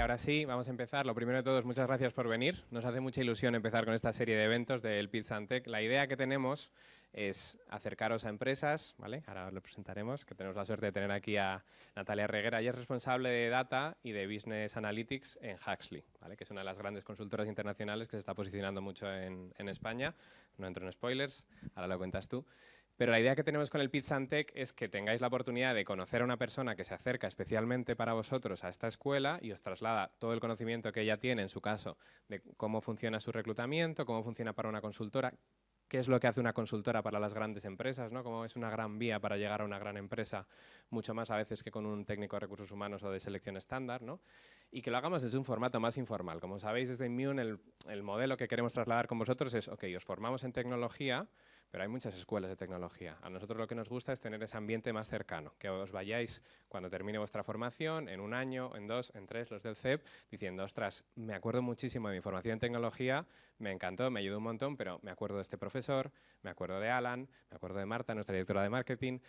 ahora sí, vamos a empezar. Lo primero de todo, muchas gracias por venir. Nos hace mucha ilusión empezar con esta serie de eventos del Pizza and Tech. La idea que tenemos es acercaros a empresas, ¿vale? Ahora os lo presentaremos, que tenemos la suerte de tener aquí a Natalia Reguera. Ella es responsable de Data y de Business Analytics en Huxley, ¿vale? Que es una de las grandes consultoras internacionales que se está posicionando mucho en España. No entro en spoilers, ahora lo cuentas tú. Pero la idea que tenemos con el Pizza and Tech es que tengáis la oportunidad de conocer a una persona que se acerca especialmente para vosotros a esta escuela y os traslada todo el conocimiento que ella tiene, en su caso, de cómo funciona su reclutamiento, cómo funciona para una consultora, qué es lo que hace una consultora para las grandes empresas, ¿no? Cómo es una gran vía para llegar a una gran empresa, mucho más a veces que con un técnico de recursos humanos o de selección estándar, ¿no? Y que lo hagamos desde un formato más informal. Como sabéis, desde Immune el modelo que queremos trasladar con vosotros es, ok, os formamos en tecnología, pero hay muchas escuelas de tecnología. A nosotros lo que nos gusta es tener ese ambiente más cercano, que os vayáis cuando termine vuestra formación, en 1 año, en 2, en 3, los del CEP, diciendo, ostras, me acuerdo muchísimo de mi formación en tecnología, me encantó, me ayudó un montón, pero me acuerdo de este profesor, me acuerdo de Alan, me acuerdo de Marta, nuestra directora de marketing,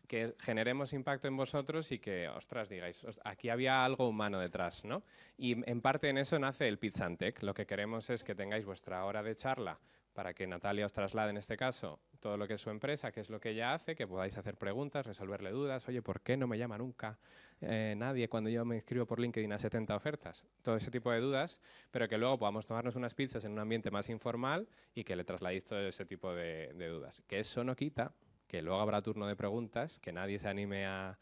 que generemos impacto en vosotros y que, ostras, digáis, aquí había algo humano detrás, ¿no? Y en parte en eso nace el Pizza and Tech. Lo que queremos es que tengáis vuestra hora de charla para que Natalia os traslade, en este caso, todo lo que es su empresa, qué es lo que ella hace, que podáis hacer preguntas, resolverle dudas. Oye, ¿por qué no me llama nunca nadie cuando yo me inscribo por LinkedIn a 70 ofertas? Todo ese tipo de dudas, pero que luego podamos tomarnos unas pizzas en un ambiente más informal y que le trasladéis todo ese tipo de dudas. Que eso no quita que luego habrá turno de preguntas, que nadie se anime a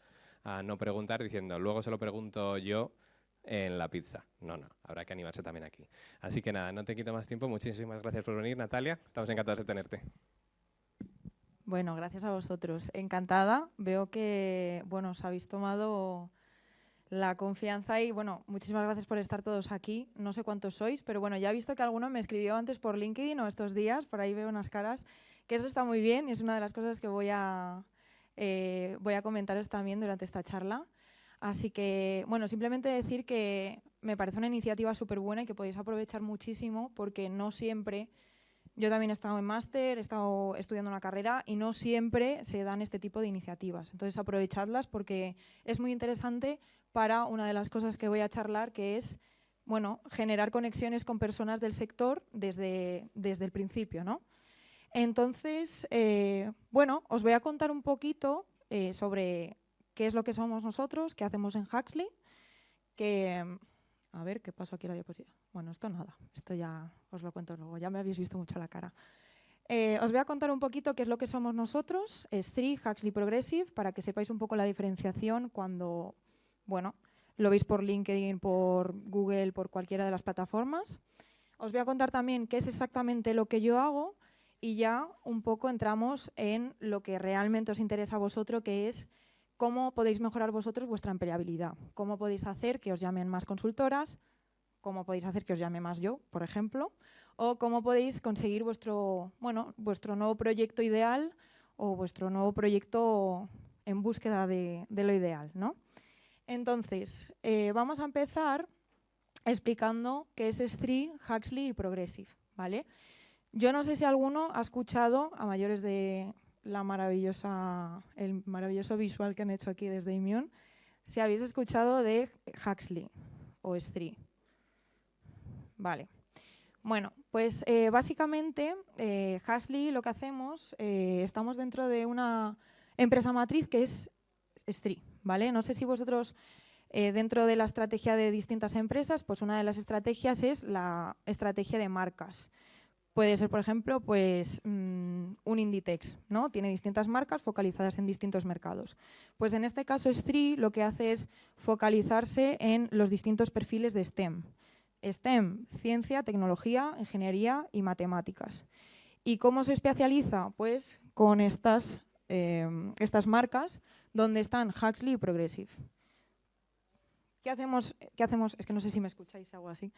no preguntar diciendo, luego se lo pregunto yo en la pizza. No, habrá que animarse también aquí. Así que nada, no te quito más tiempo. Muchísimas gracias por venir, Natalia. Estamos encantados de tenerte. Bueno, gracias a vosotros. Encantada. Veo que, bueno, os habéis tomado la confianza y, bueno, muchísimas gracias por estar todos aquí. No sé cuántos sois, pero bueno, ya he visto que alguno me escribió antes por LinkedIn o estos días, por ahí veo unas caras, que eso está muy bien y es una de las cosas que voy a comentaros también durante esta charla. Así que, bueno, simplemente decir que me parece una iniciativa súper buena y que podéis aprovechar muchísimo porque no siempre, yo también he estado en máster, he estado estudiando una carrera y no siempre se dan este tipo de iniciativas. Entonces, aprovechadlas porque es muy interesante para una de las cosas que voy a charlar, que es, bueno, generar conexiones con personas del sector desde el principio, ¿no? Entonces, bueno, os voy a contar un poquito sobre qué es lo que somos nosotros, qué hacemos en Huxley, a ver, ¿qué pasó aquí en la diapositiva? Bueno, esto nada, esto ya os lo cuento luego, ya me habéis visto mucho la cara. Os voy a contar un poquito qué es lo que somos nosotros, S3, Huxley Progressive, para que sepáis un poco la diferenciación cuando, bueno, lo veis por LinkedIn, por Google, por cualquiera de las plataformas. Os voy a contar también qué es exactamente lo que yo hago y ya un poco entramos en lo que realmente os interesa a vosotros, que es cómo podéis mejorar vosotros vuestra empleabilidad, cómo podéis hacer que os llamen más consultoras, cómo podéis hacer que os llame más yo, por ejemplo, o cómo podéis conseguir vuestro nuevo proyecto ideal o vuestro nuevo proyecto en búsqueda de lo ideal, ¿no? Entonces, vamos a empezar explicando qué es S3, Huxley y Progressive, ¿vale? Yo no sé si alguno ha escuchado, a mayores de el maravilloso visual que han hecho aquí desde Immune, si habéis escuchado de Huxley o S3. Vale. Bueno, pues básicamente Huxley lo que hacemos, estamos dentro de una empresa matriz que es S3, ¿vale? No sé si vosotros dentro de la estrategia de distintas empresas, pues una de las estrategias es la estrategia de marcas. Puede ser, por ejemplo, pues un Inditex, ¿no? Tiene distintas marcas focalizadas en distintos mercados. Pues en este caso S3 lo que hace es focalizarse en los distintos perfiles de STEM. STEM, ciencia, tecnología, ingeniería y matemáticas. ¿Y cómo se especializa? Pues con estas marcas donde están Huxley y Progressive. ¿Qué hacemos? Es que no sé si me escucháis algo así.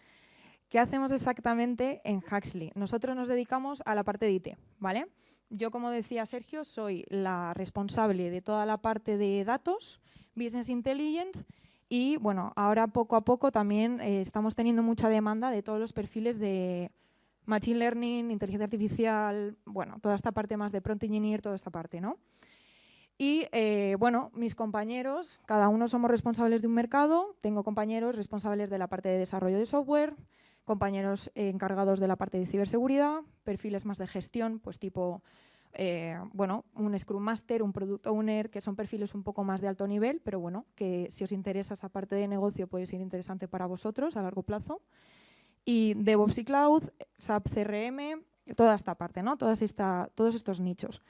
¿Qué hacemos exactamente en Huxley? Nosotros nos dedicamos a la parte de IT, ¿vale? Yo, como decía Sergio, soy la responsable de toda la parte de datos, Business Intelligence y, bueno, ahora poco a poco también estamos teniendo mucha demanda de todos los perfiles de Machine Learning, inteligencia artificial, bueno, toda esta parte más de Prompt Engineer, toda esta parte, ¿no? Y bueno, mis compañeros, cada uno somos responsables de un mercado. Tengo compañeros responsables de la parte de desarrollo de software, compañeros encargados de la parte de ciberseguridad, perfiles más de gestión, pues tipo bueno, un Scrum Master, un Product Owner, que son perfiles un poco más de alto nivel, pero bueno, que si os interesa esa parte de negocio puede ser interesante para vosotros a largo plazo. Y DevOps y Cloud, SAP CRM, toda esta parte, ¿no? Todos estos nichos.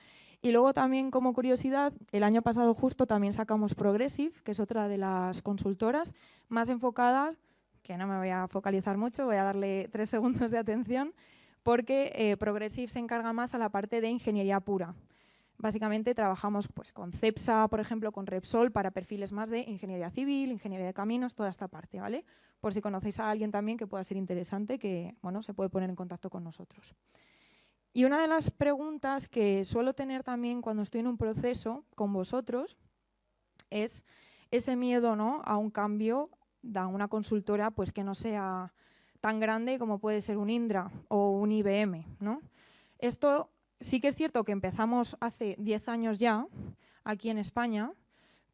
Y luego también, como curiosidad, el año pasado justo también sacamos Progressive, que es otra de las consultoras más enfocadas, que no me voy a focalizar mucho, voy a darle 3 segundos de atención, porque Progressive se encarga más a la parte de ingeniería pura. Básicamente trabajamos pues, con CEPSA, por ejemplo, con Repsol, para perfiles más de ingeniería civil, ingeniería de caminos, toda esta parte, ¿vale? Por si conocéis a alguien también que pueda ser interesante, que bueno, se puede poner en contacto con nosotros. Y una de las preguntas que suelo tener también cuando estoy en un proceso con vosotros es ese miedo, ¿no?, a un cambio de una consultora pues, que no sea tan grande como puede ser un Indra o un IBM, ¿no? Esto sí que es cierto que empezamos hace 10 años ya aquí en España,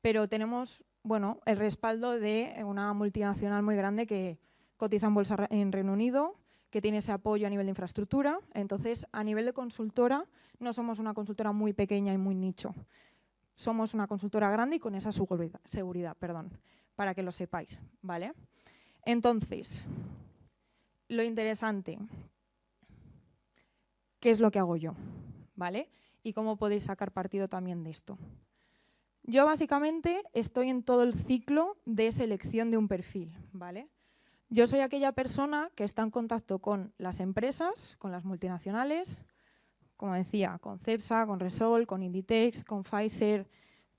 pero tenemos bueno, el respaldo de una multinacional muy grande que cotiza en bolsa en Reino Unido, que tiene ese apoyo a nivel de infraestructura. Entonces, a nivel de consultora, no somos una consultora muy pequeña y muy nicho. Somos una consultora grande y con esa seguridad, para que lo sepáis, ¿vale? Entonces, lo interesante, ¿qué es lo que hago yo? ¿Vale? Y cómo podéis sacar partido también de esto. Yo básicamente estoy en todo el ciclo de selección de un perfil, ¿vale? Yo soy aquella persona que está en contacto con las empresas, con las multinacionales, como decía, con CEPSA, con Repsol, con Inditex, con Pfizer,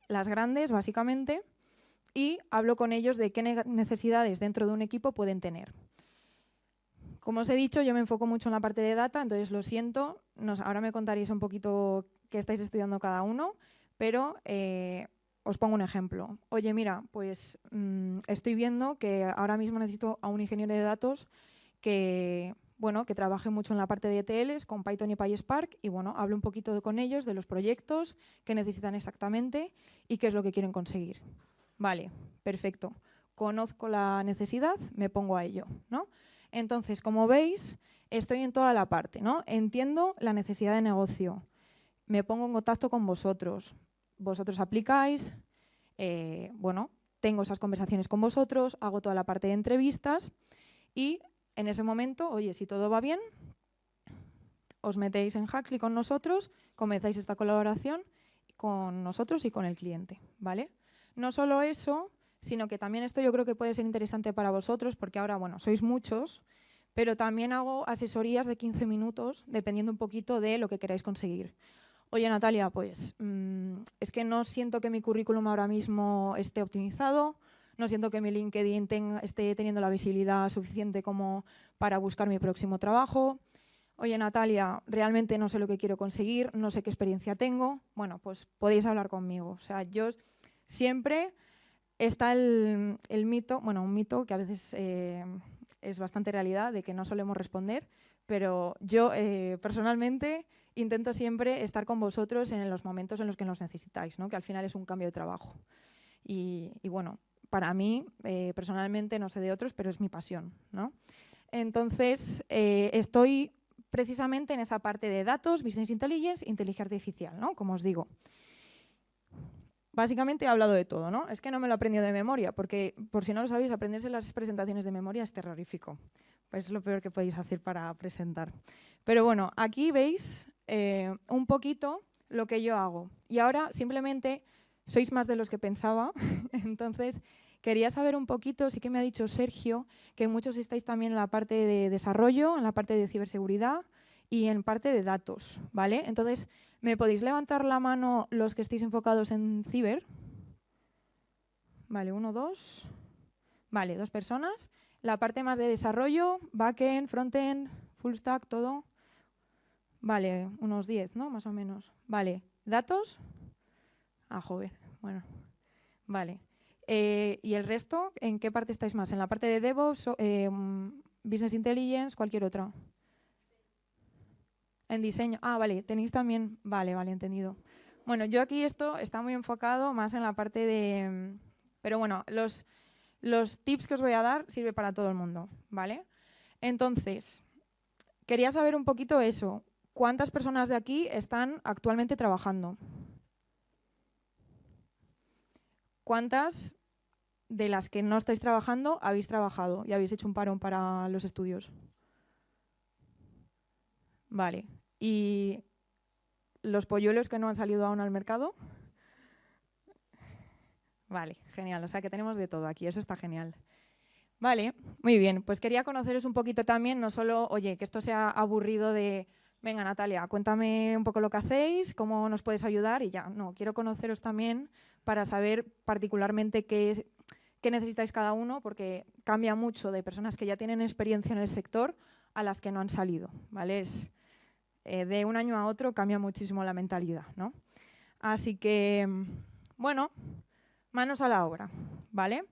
las grandes básicamente, y hablo con ellos de qué necesidades dentro de un equipo pueden tener. Como os he dicho, yo me enfoco mucho en la parte de data, entonces lo siento, ahora me contaréis un poquito qué estáis estudiando cada uno, pero os pongo un ejemplo. Oye, mira, pues estoy viendo que ahora mismo necesito a un ingeniero de datos que, bueno, que trabaje mucho en la parte de ETLs con Python y PySpark y bueno, hablo un poquito con ellos de los proyectos, qué necesitan exactamente y qué es lo que quieren conseguir. Vale, perfecto. Conozco la necesidad, me pongo a ello, ¿no? Entonces, como veis, estoy en toda la parte, ¿no? Entiendo la necesidad de negocio, me pongo en contacto con vosotros. Vosotros aplicáis, bueno, tengo esas conversaciones con vosotros, hago toda la parte de entrevistas y en ese momento, oye, si todo va bien, os metéis en Huxley con nosotros, comenzáis esta colaboración con nosotros y con el cliente, ¿vale? No solo eso, sino que también esto yo creo que puede ser interesante para vosotros porque ahora, bueno, sois muchos, pero también hago asesorías de 15 minutos dependiendo un poquito de lo que queráis conseguir. Oye, Natalia, pues es que no siento que mi currículum ahora mismo esté optimizado, no siento que mi LinkedIn esté teniendo la visibilidad suficiente como para buscar mi próximo trabajo. Oye, Natalia, realmente no sé lo que quiero conseguir, no sé qué experiencia tengo. Bueno, pues podéis hablar conmigo. O sea, yo siempre está el mito, bueno, un mito que a veces es bastante realidad, de que no solemos responder, pero yo personalmente intento siempre estar con vosotros en los momentos en los que nos necesitáis, ¿no? Que al final es un cambio de trabajo. Y bueno, para mí, personalmente, no sé de otros, pero es mi pasión, ¿no? Entonces, estoy precisamente en esa parte de datos, business intelligence, inteligencia artificial, ¿no? Como os digo. Básicamente he hablado de todo, ¿no? Es que no me lo he aprendido de memoria, porque, por si no lo sabéis, aprenderse las presentaciones de memoria es terrorífico. Pues es lo peor que podéis hacer para presentar. Pero bueno, aquí veis un poquito lo que yo hago. Y ahora simplemente sois más de los que pensaba, entonces quería saber un poquito, sí que me ha dicho Sergio, que muchos estáis también en la parte de desarrollo, en la parte de ciberseguridad y en parte de datos, ¿vale? Entonces, ¿me podéis levantar la mano los que estéis enfocados en ciber? Vale, 1, 2. Vale, 2 personas. La parte más de desarrollo, backend, frontend, full stack, todo. Vale, unos 10, ¿no? Más o menos. Vale, ¿datos? Ah, joder, bueno. Vale. ¿Y el resto? ¿En qué parte estáis más? ¿En la parte de DevOps, Business Intelligence, cualquier otra? En diseño. Ah, vale, tenéis también. Vale, entendido. Bueno, yo aquí esto está muy enfocado más en la parte de... Pero bueno, los tips que os voy a dar sirve para todo el mundo, ¿vale? Entonces, quería saber un poquito eso. ¿Cuántas personas de aquí están actualmente trabajando? ¿Cuántas de las que no estáis trabajando habéis trabajado y habéis hecho un parón para los estudios? Vale. ¿Y los polluelos que no han salido aún al mercado? Vale, genial. O sea que tenemos de todo aquí, eso está genial. Vale, muy bien. Pues quería conoceros un poquito también, no solo, oye, que esto sea aburrido de, venga Natalia, cuéntame un poco lo que hacéis, cómo nos puedes ayudar y ya. No, quiero conoceros también para saber particularmente qué necesitáis cada uno, porque cambia mucho de personas que ya tienen experiencia en el sector a las que no han salido, ¿vale? De un año a otro cambia muchísimo la mentalidad, ¿no? Así que, bueno, manos a la obra, ¿vale?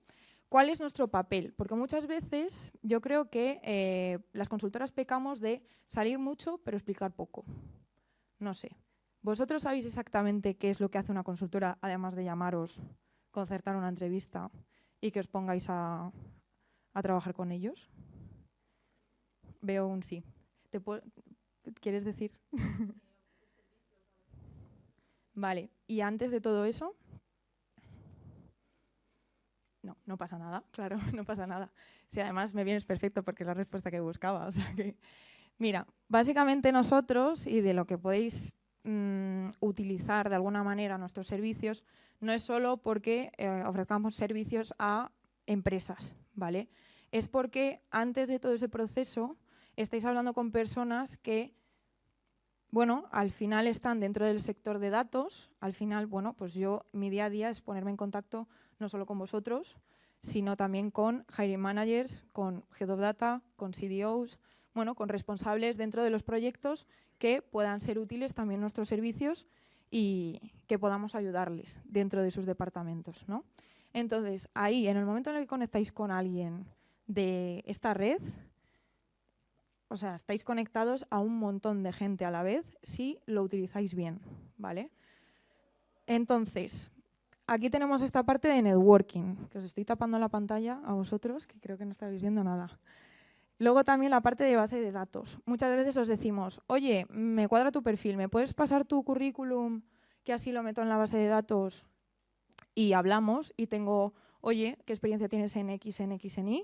¿Cuál es nuestro papel? Porque muchas veces yo creo que las consultoras pecamos de salir mucho pero explicar poco. No sé. ¿Vosotros sabéis exactamente qué es lo que hace una consultora, además de llamaros, concertar una entrevista y que os pongáis a trabajar con ellos? Veo un sí. ¿Quieres decir? Vale. ¿Y antes de todo eso? No pasa nada, claro, no pasa nada. Si además me vienes perfecto porque es la respuesta que buscaba. O sea que, mira, básicamente nosotros, y de lo que podéis utilizar de alguna manera nuestros servicios, no es solo porque ofrezcamos servicios a empresas, ¿vale? Es porque antes de todo ese proceso estáis hablando con personas que, bueno, al final están dentro del sector de datos. Al final, bueno, pues mi día a día es ponerme en contacto no solo con vosotros, sino también con hiring managers, con head of data, con CDOs, bueno, con responsables dentro de los proyectos que puedan ser útiles también nuestros servicios y que podamos ayudarles dentro de sus departamentos, ¿no? Entonces, ahí, en el momento en el que conectáis con alguien de esta red, o sea, estáis conectados a un montón de gente a la vez si lo utilizáis bien, ¿vale? Entonces, aquí tenemos esta parte de networking, que os estoy tapando la pantalla a vosotros, que creo que no estáis viendo nada. Luego también la parte de base de datos. Muchas veces os decimos, oye, me cuadra tu perfil, ¿me puedes pasar tu currículum que así lo meto en la base de datos? Y hablamos y tengo, oye, ¿qué experiencia tienes en X, en X, en Y?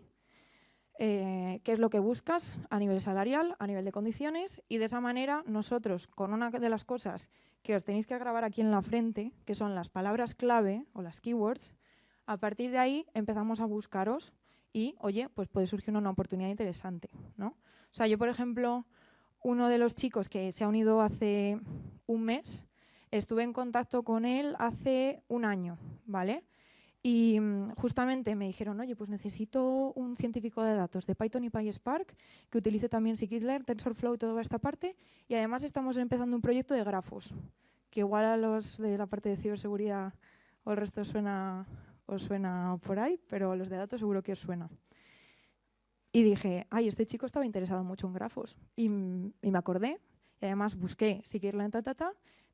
¿Qué es lo que buscas a nivel salarial, a nivel de condiciones? Y de esa manera nosotros, con una de las cosas que os tenéis que grabar aquí en la frente, que son las palabras clave o las keywords, a partir de ahí empezamos a buscaros y, oye, pues puede surgir una oportunidad interesante, ¿no? O sea, yo, por ejemplo, uno de los chicos que se ha unido hace un mes, estuve en contacto con él hace un año, ¿vale? Y justamente me dijeron, oye, pues necesito un científico de datos de Python y PySpark que utilice también scikit-learn, TensorFlow y toda esta parte. Y además estamos empezando un proyecto de grafos, que igual a los de la parte de ciberseguridad o el resto os suena por ahí, pero a los de datos seguro que os suena. Y dije, ay, este chico estaba interesado mucho en grafos. Y me acordé, y además busqué scikit-learn,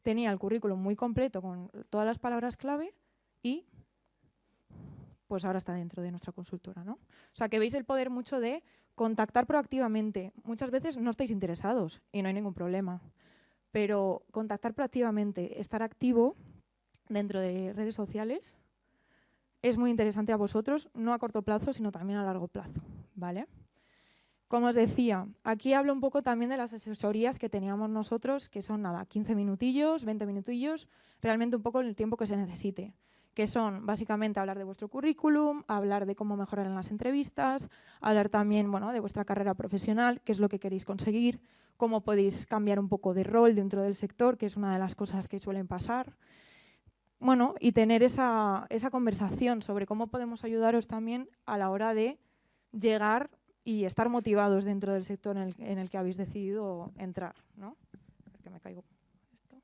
tenía el currículum muy completo con todas las palabras clave y pues ahora está dentro de nuestra consultora, ¿no? O sea, que veis el poder mucho de contactar proactivamente. Muchas veces no estáis interesados y no hay ningún problema, pero contactar proactivamente, estar activo dentro de redes sociales es muy interesante a vosotros, no a corto plazo, sino también a largo plazo, ¿vale? Como os decía, aquí hablo un poco también de las asesorías que teníamos nosotros, que son nada, 15 minutillos, 20 minutillos, realmente un poco el tiempo que se necesite, que son básicamente hablar de vuestro currículum, hablar de cómo mejorar en las entrevistas, hablar también, bueno, de vuestra carrera profesional, qué es lo que queréis conseguir, cómo podéis cambiar un poco de rol dentro del sector, que es una de las cosas que suelen pasar. Bueno, y tener esa conversación sobre cómo podemos ayudaros también a la hora de llegar y estar motivados dentro del sector en el que habéis decidido entrar, ¿no? Que me caigo esto.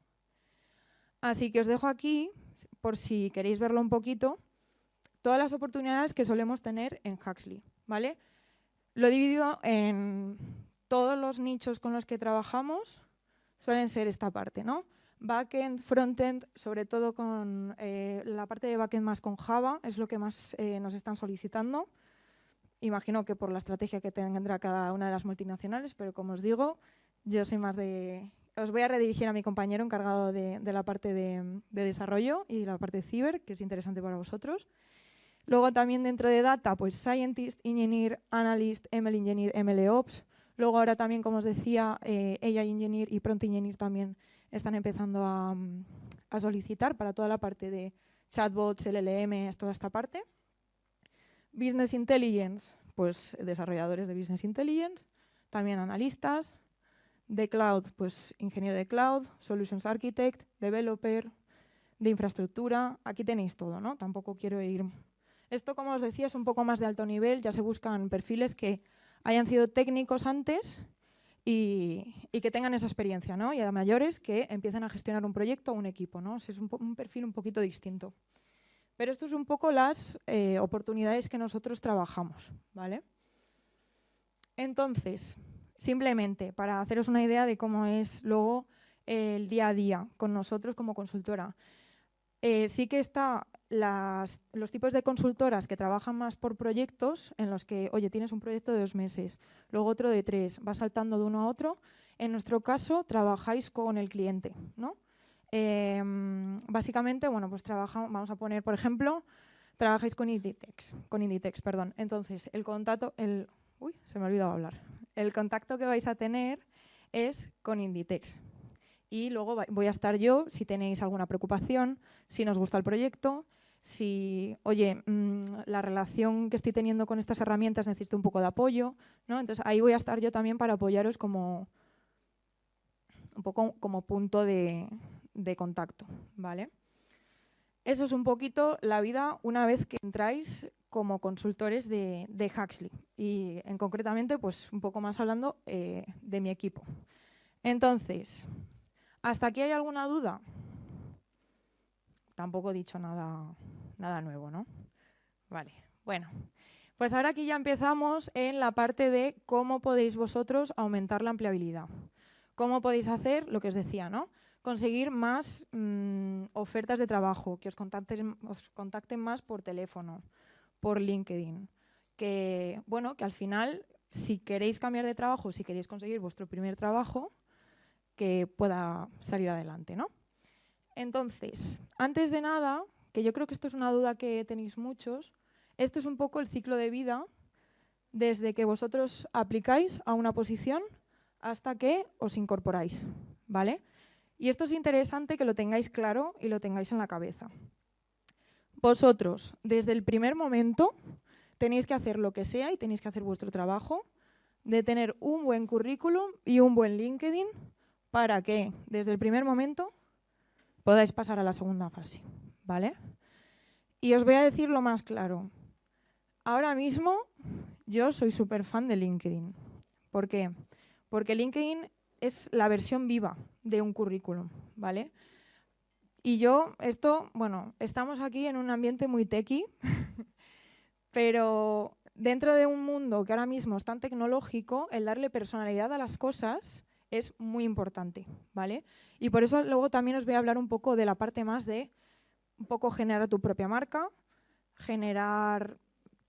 Así que os dejo aquí, por si queréis verlo un poquito, todas las oportunidades que solemos tener en Huxley, ¿vale? Lo he dividido en todos los nichos con los que trabajamos, suelen ser esta parte, ¿no? Backend, frontend, sobre todo con la parte de backend más con Java, es lo que más nos están solicitando. Imagino que por la estrategia que tendrá cada una de las multinacionales, pero como os digo, yo soy más de... Os voy a redirigir a mi compañero encargado de la parte de desarrollo y la parte de ciber, que es interesante para vosotros. Luego también dentro de data, pues Scientist, Engineer, Analyst, ML Engineer, ML Ops. Luego ahora también, como os decía, AI Engineer y Prompt Engineer también están empezando a solicitar para toda la parte de chatbots, LLMs, toda esta parte. Business Intelligence, pues desarrolladores de Business Intelligence, también analistas. De Cloud, pues ingeniero de Cloud, Solutions Architect, Developer, de infraestructura. Aquí tenéis todo, ¿no? Tampoco quiero ir... Esto, como os decía, es un poco más de alto nivel. Ya se buscan perfiles que hayan sido técnicos antes y que tengan esa experiencia, ¿no? Y a mayores que empiecen a gestionar un proyecto o un equipo, ¿no? Es un perfil un poquito distinto. Pero esto es un poco las oportunidades que nosotros trabajamos, ¿vale? Entonces, simplemente para haceros una idea de cómo es luego el día a día con nosotros como consultora. Sí que está los tipos de consultoras que trabajan más por proyectos en los que, oye, tienes un proyecto de 2 meses, luego otro de 3, vas saltando de uno a otro. En nuestro caso, trabajáis con el cliente, ¿no? Básicamente, bueno, pues vamos a poner, por ejemplo, trabajáis con Inditex, perdón. Entonces, uy, se me ha olvidado hablar. El contacto que vais a tener es con Inditex. Y luego voy a estar yo si tenéis alguna preocupación, si nos gusta el proyecto, si, oye, la relación que estoy teniendo con estas herramientas necesita un poco de apoyo, ¿no? Entonces ahí voy a estar yo también para apoyaros como un poco como punto de contacto, ¿vale? Eso es un poquito la vida una vez que entráis como consultores de Huxley y concretamente pues un poco más hablando de mi equipo. Entonces, ¿hasta aquí hay alguna duda? Tampoco he dicho nada nuevo, ¿no? Vale, bueno. Pues ahora aquí ya empezamos en la parte de cómo podéis vosotros aumentar la empleabilidad. ¿Cómo podéis hacer lo que os decía, ¿no? Conseguir más ofertas de trabajo, que os contacten más por teléfono, por LinkedIn. Que, bueno, que al final, si queréis cambiar de trabajo, si queréis conseguir vuestro primer trabajo, que pueda salir adelante, ¿no? Entonces, antes de nada, que yo creo que esto es una duda que tenéis muchos, esto es un poco el ciclo de vida desde que vosotros aplicáis a una posición hasta que os incorporáis, ¿vale? Y esto es interesante que lo tengáis claro y lo tengáis en la cabeza. Vosotros, desde el primer momento, tenéis que hacer lo que sea y tenéis que hacer vuestro trabajo de tener un buen currículum y un buen LinkedIn para que, desde el primer momento, podáis pasar a la segunda fase, ¿vale? Y os voy a decir lo más claro. Ahora mismo, yo soy súper fan de LinkedIn. ¿Por qué? Porque LinkedIn es la versión viva de un currículum, ¿vale? Y bueno, estamos aquí en un ambiente muy techy, pero dentro de un mundo que ahora mismo es tan tecnológico, el darle personalidad a las cosas es muy importante, ¿vale? Y por eso luego también os voy a hablar un poco de la parte más de un poco generar tu propia marca, generar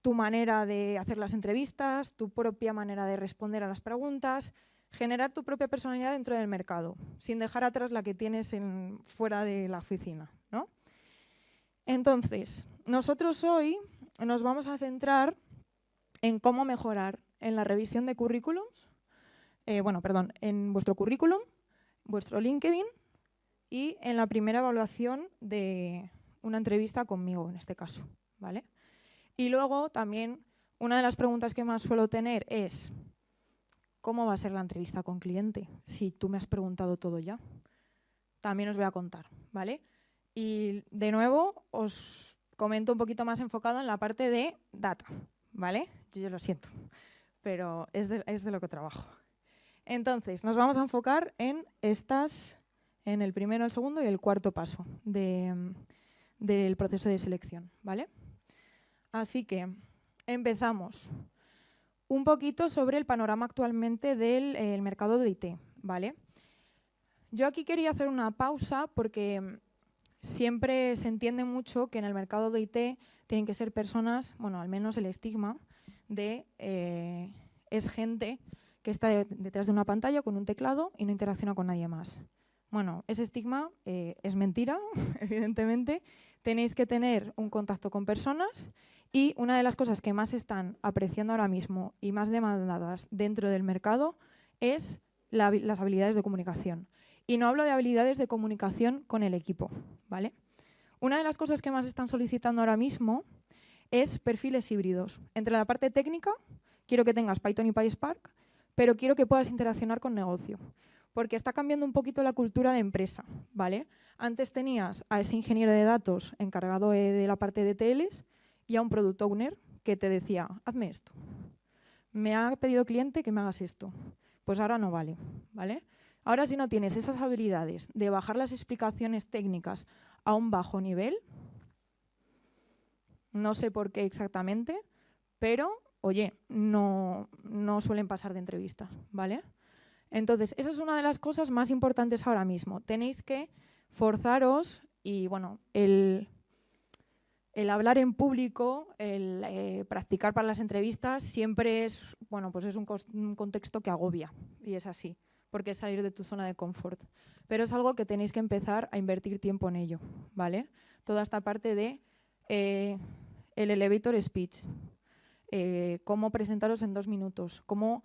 tu manera de hacer las entrevistas, tu propia manera de responder a las preguntas, generar tu propia personalidad dentro del mercado, sin dejar atrás la que tienes fuera de la oficina, ¿no? Entonces, nosotros hoy nos vamos a centrar en cómo mejorar en la revisión de currículums, en vuestro currículum, vuestro LinkedIn y en la primera evaluación de una entrevista conmigo, en este caso, ¿vale? Y luego también una de las preguntas que más suelo tener es ¿cómo va a ser la entrevista con cliente? Si tú me has preguntado todo ya. También os voy a contar, ¿vale? Y de nuevo os comento un poquito más enfocado en la parte de data, ¿vale? Yo lo siento, pero es de lo que trabajo. Entonces, nos vamos a enfocar en el primero, el segundo y el cuarto paso del proceso de selección, ¿vale? Así que empezamos un poquito sobre el panorama actualmente del mercado de IT, ¿vale? Yo aquí quería hacer una pausa porque siempre se entiende mucho que en el mercado de IT tienen que ser personas, bueno, al menos el estigma de es gente que está detrás de una pantalla con un teclado y no interacciona con nadie más. Bueno, ese estigma es mentira, evidentemente. Tenéis que tener un contacto con personas y una de las cosas que más están apreciando ahora mismo y más demandadas dentro del mercado es las habilidades de comunicación. Y no hablo de habilidades de comunicación con el equipo, ¿vale? Una de las cosas que más están solicitando ahora mismo es perfiles híbridos. Entre la parte técnica, quiero que tengas Python y PySpark, pero quiero que puedas interaccionar con negocio. Porque está cambiando un poquito la cultura de empresa, ¿vale? Antes tenías a ese ingeniero de datos encargado de la parte de TLs y a un product owner que te decía, hazme esto. Me ha pedido cliente que me hagas esto. Pues ahora no vale, ¿vale? Ahora si no tienes esas habilidades de bajar las explicaciones técnicas a un bajo nivel, no sé por qué exactamente, pero, oye, no suelen pasar de entrevistas, ¿vale? Entonces, esa es una de las cosas más importantes ahora mismo. Tenéis que forzaros y, bueno, el hablar en público, el practicar para las entrevistas siempre es, bueno, pues es un contexto que agobia y es así, porque es salir de tu zona de confort. Pero es algo que tenéis que empezar a invertir tiempo en ello, ¿vale? Toda esta parte de el elevator speech, cómo presentaros en 2 minutos, cómo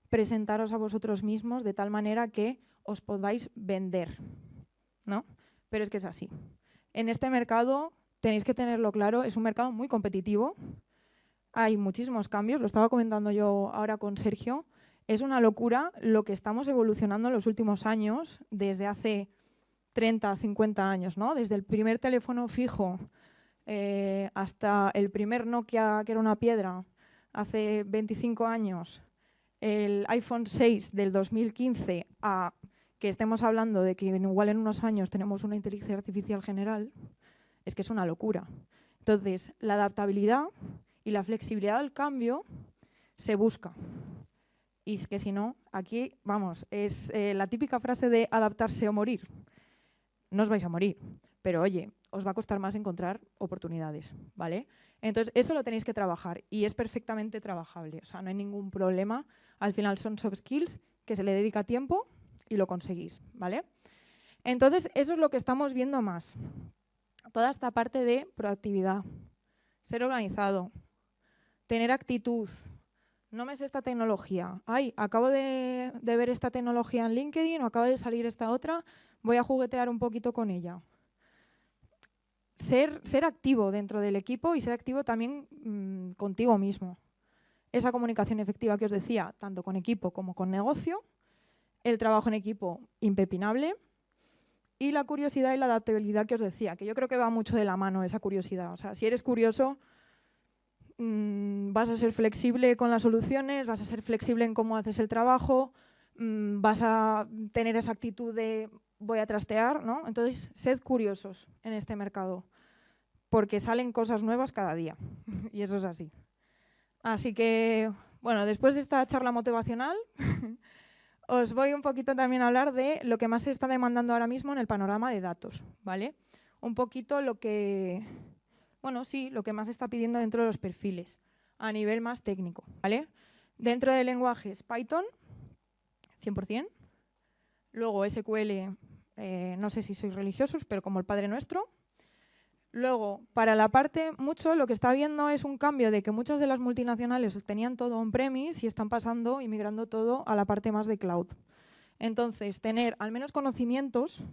presentaros a vosotros mismos de tal manera que os podáis vender, ¿no? Pero es que es así. En este mercado tenéis que tenerlo claro, es un mercado muy competitivo, hay muchísimos cambios, lo estaba comentando yo ahora con Sergio, es una locura lo que estamos evolucionando en los últimos años, desde hace 30, 50 años, ¿no? Desde el primer teléfono fijo hasta el primer Nokia, que era una piedra, hace 25 años, el iPhone 6 del 2015 a que estemos hablando de que igual en unos años tenemos una inteligencia artificial general, es que es una locura. Entonces, la adaptabilidad y la flexibilidad al cambio se busca. Y es que si no, aquí, vamos, es la típica frase de adaptarse o morir. No os vais a morir, pero oye, os va a costar más encontrar oportunidades, ¿vale? Entonces, eso lo tenéis que trabajar y es perfectamente trabajable, o sea, no hay ningún problema. Al final son soft skills que se le dedica tiempo y lo conseguís, ¿vale? Entonces, eso es lo que estamos viendo más. Toda esta parte de proactividad, ser organizado, tener actitud. No me sé esta tecnología. Ay, acabo de ver esta tecnología en LinkedIn o acaba de salir esta otra, voy a juguetear un poquito con ella. Ser activo dentro del equipo y ser activo también contigo mismo. Esa comunicación efectiva que os decía, tanto con equipo como con negocio, el trabajo en equipo impepinable y la curiosidad y la adaptabilidad que os decía, que yo creo que va mucho de la mano esa curiosidad. O sea, si eres curioso, vas a ser flexible con las soluciones, vas a ser flexible en cómo haces el trabajo, vas a tener esa actitud de voy a trastear, ¿no? Entonces, sed curiosos en este mercado, porque salen cosas nuevas cada día y eso es así. Así que, bueno, después de esta charla motivacional, os voy un poquito también a hablar de lo que más se está demandando ahora mismo en el panorama de datos, ¿vale? Un poquito lo que, bueno, sí, lo que más se está pidiendo dentro de los perfiles, a nivel más técnico, ¿vale? Dentro de lenguajes Python, 100%. Luego SQL, no sé si sois religiosos, pero como el Padre Nuestro. Luego, para la parte, mucho lo que está viendo es un cambio de que muchas de las multinacionales tenían todo on-premise y están pasando y migrando todo a la parte más de cloud. Entonces, tener al menos conocimientos,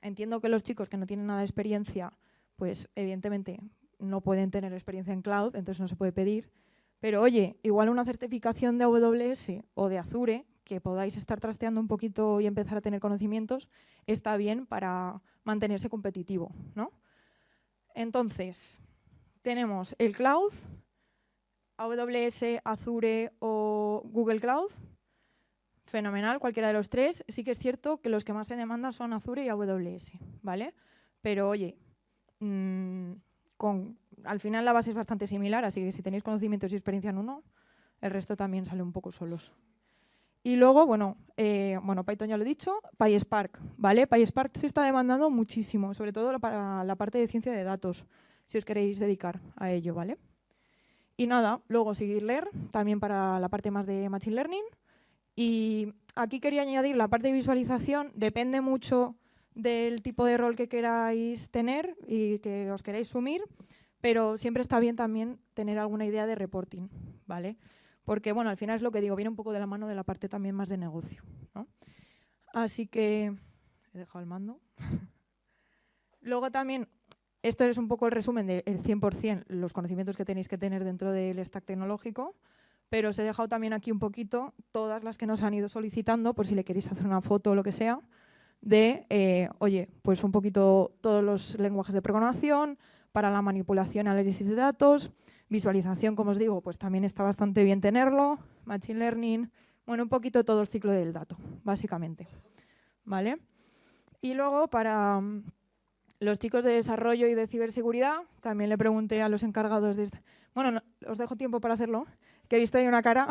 entiendo que los chicos que no tienen nada de experiencia, pues evidentemente no pueden tener experiencia en cloud, entonces no se puede pedir. Pero oye, igual una certificación de AWS o de Azure, que podáis estar trasteando un poquito y empezar a tener conocimientos, está bien para mantenerse competitivo, ¿no? Entonces, tenemos el cloud, AWS, Azure o Google Cloud. Fenomenal, cualquiera de los tres. Sí que es cierto que los que más se demandan son Azure y AWS, ¿vale? Pero oye, al final la base es bastante similar, así que si tenéis conocimientos y experiencia en uno, el resto también sale un poco solos. Y luego, bueno, Python ya lo he dicho, PySpark, ¿vale? PySpark se está demandando muchísimo, sobre todo para la parte de ciencia de datos, si os queréis dedicar a ello, ¿vale? Y nada, luego Scikit-learn, también para la parte más de Machine Learning. Y aquí quería añadir la parte de visualización, depende mucho del tipo de rol que queráis tener y que os queráis sumir, pero siempre está bien también tener alguna idea de reporting, ¿vale? Porque, bueno, al final es lo que digo, viene un poco de la mano de la parte también más de negocio, ¿no? Así que he dejado el mando. Luego también, esto es un poco el resumen del 100% los conocimientos que tenéis que tener dentro del stack tecnológico, pero os he dejado también aquí un poquito todas las que nos han ido solicitando, por si le queréis hacer una foto o lo que sea, de, oye, pues un poquito todos los lenguajes de programación, para la manipulación y análisis de datos, visualización, como os digo, pues también está bastante bien tenerlo, Machine Learning, bueno, un poquito todo el ciclo del dato, básicamente, ¿vale? Y luego para los chicos de desarrollo y de ciberseguridad, también le pregunté a los encargados de este. Bueno, no, os dejo tiempo para hacerlo, que he visto ahí una cara.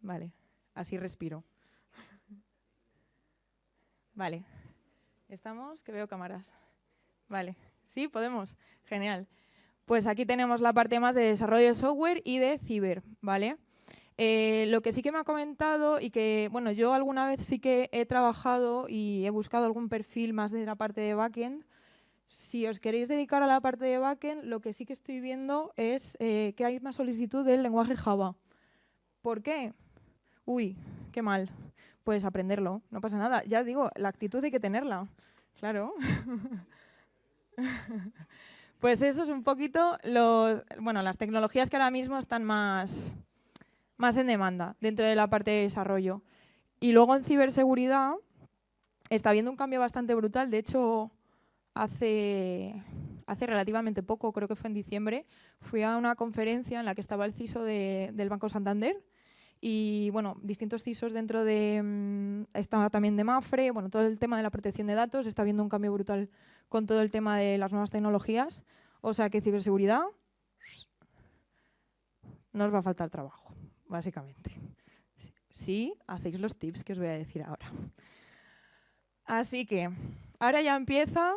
Vale, así respiro. Vale, ¿estamos? Que veo cámaras. Vale, sí, podemos. Genial. Pues aquí tenemos la parte más de desarrollo de software y de ciber, ¿vale? Lo que sí que me ha comentado y que, bueno, yo alguna vez sí que he trabajado y he buscado algún perfil más de la parte de backend. Si os queréis dedicar a la parte de backend, lo que sí que estoy viendo es que hay más solicitud del lenguaje Java. ¿Por qué? Uy, qué mal. Pues aprenderlo, no pasa nada. Ya digo, la actitud hay que tenerla. Claro. Pues eso es un poquito las tecnologías que ahora mismo están más en demanda dentro de la parte de desarrollo. Y luego en ciberseguridad está habiendo un cambio bastante brutal. De hecho, hace relativamente poco, creo que fue en diciembre, fui a una conferencia en la que estaba el CISO del Banco Santander y, bueno, distintos CISOs dentro de... estaba también de Mafre, bueno, todo el tema de la protección de datos, está habiendo un cambio brutal con todo el tema de las nuevas tecnologías. O sea que ciberseguridad no os va a faltar trabajo, básicamente. Sí, hacéis los tips que os voy a decir ahora. Así que ahora ya empieza,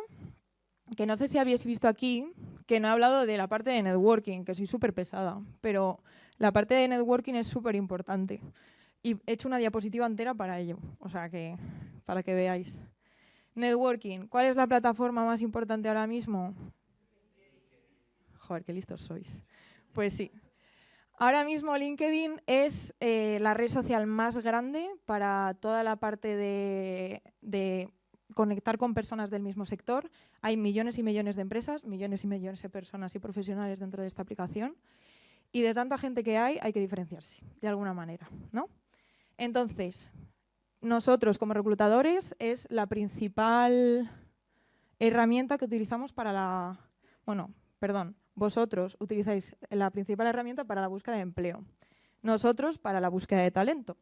que no sé si habéis visto aquí, que no he hablado de la parte de networking, que soy súper pesada, pero la parte de networking es súper importante. Y he hecho una diapositiva entera para ello, o sea que para que veáis. Networking, ¿cuál es la plataforma más importante ahora mismo? Joder, qué listos sois. Pues sí. Ahora mismo LinkedIn es la red social más grande para toda la parte de conectar con personas del mismo sector. Hay millones y millones de empresas, millones y millones de personas y profesionales dentro de esta aplicación. Y de tanta gente que hay que diferenciarse, de alguna manera, ¿no? Entonces, nosotros como reclutadores es la principal herramienta que utilizamos para vosotros utilizáis la principal herramienta para la búsqueda de empleo. Nosotros para la búsqueda de talento.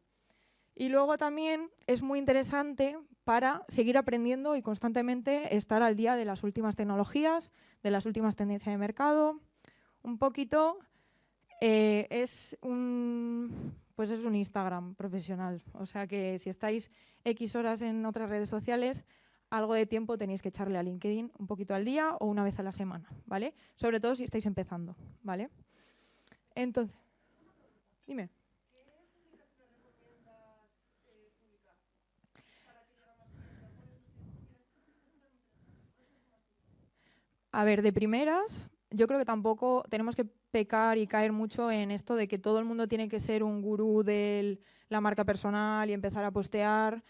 Y luego también es muy interesante para seguir aprendiendo y constantemente estar al día de las últimas tecnologías, de las últimas tendencias de mercado. Un poquito es un Instagram profesional. O sea que si estáis X horas en otras redes sociales, algo de tiempo tenéis que echarle a LinkedIn un poquito al día o una vez a la semana, ¿vale? Sobre todo si estáis empezando, ¿vale? Entonces, dime. ¿Qué publicaciones recomiendas publicar para que llegamos a A ver, de primeras, yo creo que tampoco tenemos que pecar y caer mucho en esto de que todo el mundo tiene que ser un gurú de la marca personal y empezar a postear.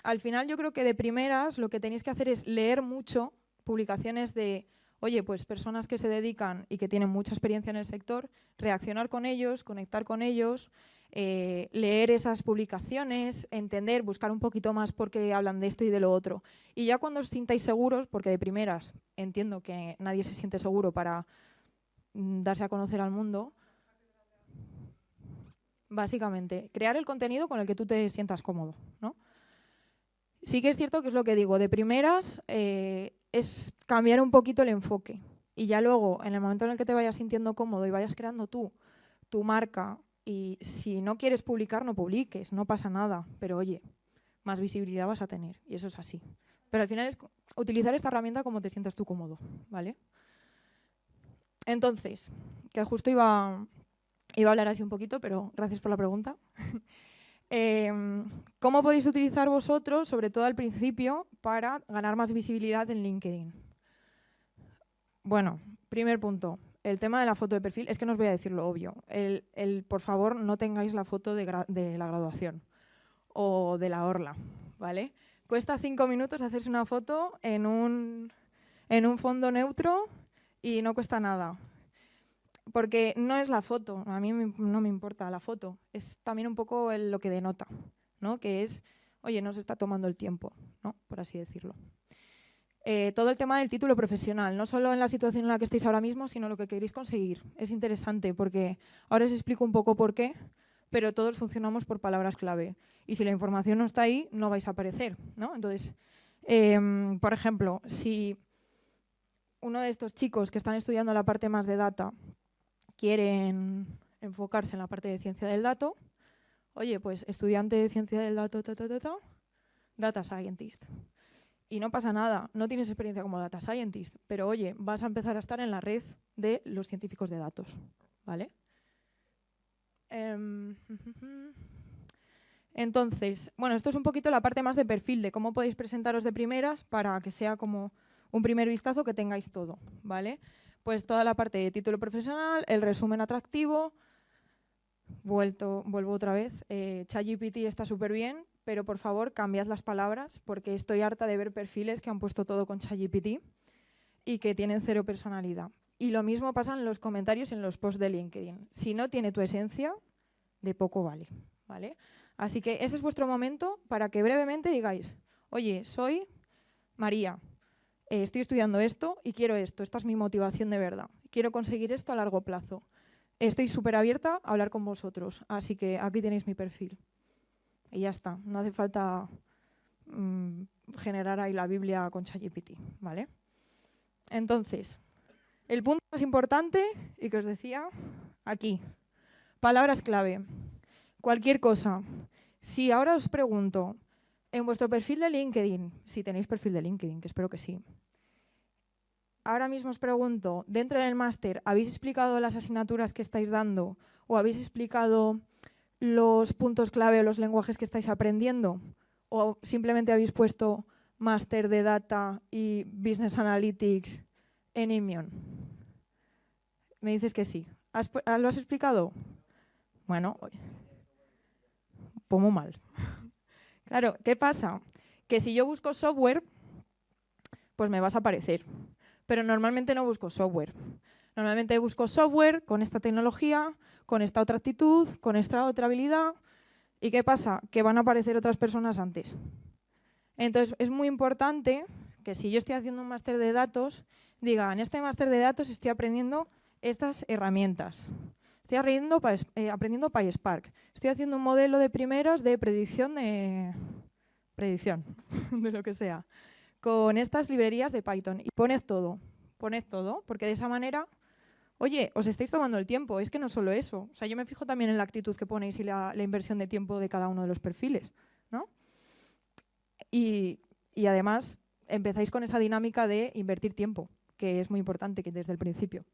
Al final yo creo que de primeras lo que tenéis que hacer es leer mucho publicaciones de, oye, pues personas que se dedican y que tienen mucha experiencia en el sector, reaccionar con ellos, conectar con ellos, leer esas publicaciones, entender, buscar un poquito más por qué hablan de esto y de lo otro. Y ya cuando os sintáis seguros, porque de primeras entiendo que nadie se siente seguro para darse a conocer al mundo, básicamente, crear el contenido con el que tú te sientas cómodo, ¿no? Sí que es cierto que es lo que digo, de primeras es cambiar un poquito el enfoque y ya luego, en el momento en el que te vayas sintiendo cómodo y vayas creando tú tu marca y si no quieres publicar, no publiques, no pasa nada, pero oye, más visibilidad vas a tener y eso es así. Pero al final es utilizar esta herramienta como te sientas tú cómodo, ¿vale? Entonces, que justo iba a hablar así un poquito, pero gracias por la pregunta. ¿Cómo podéis utilizar vosotros, sobre todo al principio, para ganar más visibilidad en LinkedIn? Bueno, primer punto, el tema de la foto de perfil, es que no os voy a decir lo obvio. Por favor, no tengáis la foto de la graduación o de la orla, ¿vale? Cuesta 5 minutos hacerse una foto en un fondo neutro y no cuesta nada. Porque no es la foto, a mí no me importa la foto, es también un poco lo que denota, ¿no? Que es, oye, no se está tomando el tiempo, ¿no? Por así decirlo. Todo el tema del título profesional, no solo en la situación en la que estáis ahora mismo, sino lo que queréis conseguir. Es interesante porque ahora os explico un poco por qué, pero todos funcionamos por palabras clave. Y si la información no está ahí, no vais a aparecer, ¿no? Entonces, por ejemplo, si uno de estos chicos que están estudiando la parte más de data quieren enfocarse en la parte de ciencia del dato, oye, pues estudiante de ciencia del dato, data scientist. Y no pasa nada, no tienes experiencia como data scientist, pero oye, vas a empezar a estar en la red de los científicos de datos, ¿vale? Entonces, bueno, esto es un poquito la parte más de perfil, de cómo podéis presentaros de primeras para que sea como un primer vistazo que tengáis todo, ¿vale? Pues toda la parte de título profesional, el resumen atractivo, vuelvo otra vez, ChatGPT está súper bien, pero por favor cambiad las palabras porque estoy harta de ver perfiles que han puesto todo con ChatGPT y que tienen cero personalidad. Y lo mismo pasa en los comentarios y en los posts de LinkedIn. Si no tiene tu esencia, de poco vale, ¿vale? Así que ese es vuestro momento para que brevemente digáis, oye, soy María, estoy estudiando esto y quiero esto, esta es mi motivación de verdad, quiero conseguir esto a largo plazo. Estoy súper abierta a hablar con vosotros, así que aquí tenéis mi perfil. Y ya está, no hace falta generar ahí la Biblia con ChatGPT, ¿vale? Entonces, el punto más importante, y que os decía, aquí, palabras clave, cualquier cosa. Si ahora os pregunto, en vuestro perfil de LinkedIn, si tenéis perfil de LinkedIn, que espero que sí, ahora mismo os pregunto, dentro del máster, ¿habéis explicado las asignaturas que estáis dando o habéis explicado los puntos clave o los lenguajes que estáis aprendiendo? ¿O simplemente habéis puesto máster de data y business analytics en Imion? Me dices que sí. ¿Lo has explicado? Bueno, pues muy mal. Claro, ¿qué pasa? Que si yo busco software, pues me vas a aparecer. Pero normalmente no busco software. Normalmente busco software con esta tecnología, con esta otra actitud, con esta otra habilidad. ¿Y qué pasa? Que van a aparecer otras personas antes. Entonces, es muy importante que si yo estoy haciendo un máster de datos, diga, en este máster de datos estoy aprendiendo estas herramientas. Estoy aprendiendo PySpark. Estoy haciendo un modelo de primeros de predicción de lo que sea, con estas librerías de Python. Y poned todo, porque de esa manera, oye, os estáis tomando el tiempo. Es que no solo eso. O sea, yo me fijo también en la actitud que ponéis y la inversión de tiempo de cada uno de los perfiles, ¿no? Y además empezáis con esa dinámica de invertir tiempo, que es muy importante que desde el principio.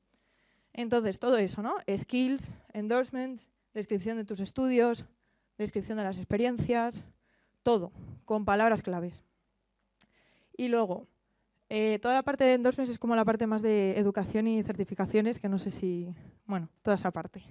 Entonces, todo eso, ¿no? Skills, endorsements, descripción de tus estudios, descripción de las experiencias, todo, con palabras claves. Y luego, toda la parte de endorsements es como la parte más de educación y certificaciones, que no sé si... Bueno, toda esa parte.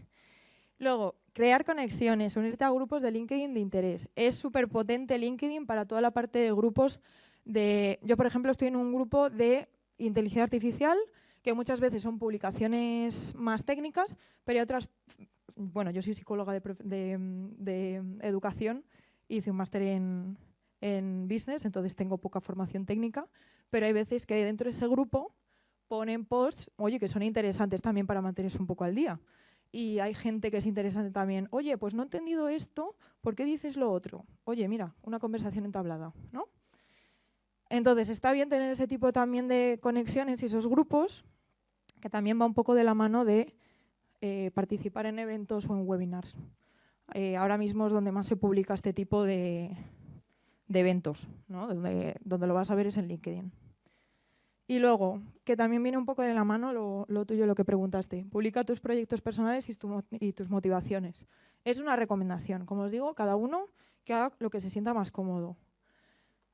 Luego, crear conexiones, unirte a grupos de LinkedIn de interés. Es súper potente LinkedIn para toda la parte de grupos de... Yo, por ejemplo, estoy en un grupo de inteligencia artificial, que muchas veces son publicaciones más técnicas, pero hay otras... Bueno, yo soy psicóloga de educación, hice un máster en business, entonces tengo poca formación técnica, pero hay veces que dentro de ese grupo ponen posts, oye, que son interesantes también para mantenerse un poco al día. Y hay gente que es interesante también, oye, pues no he entendido esto, ¿por qué dices lo otro? Oye, mira, una conversación entablada, ¿no? Entonces, está bien tener ese tipo también de conexiones y esos grupos, que también va un poco de la mano de participar en eventos o en webinars. Ahora mismo es donde más se publica este tipo de eventos, ¿no? Donde lo vas a ver es en LinkedIn. Y luego, que también viene un poco de la mano lo tuyo, lo que preguntaste. Publica tus proyectos personales y tus motivaciones. Es una recomendación. Como os digo, cada uno que haga lo que se sienta más cómodo.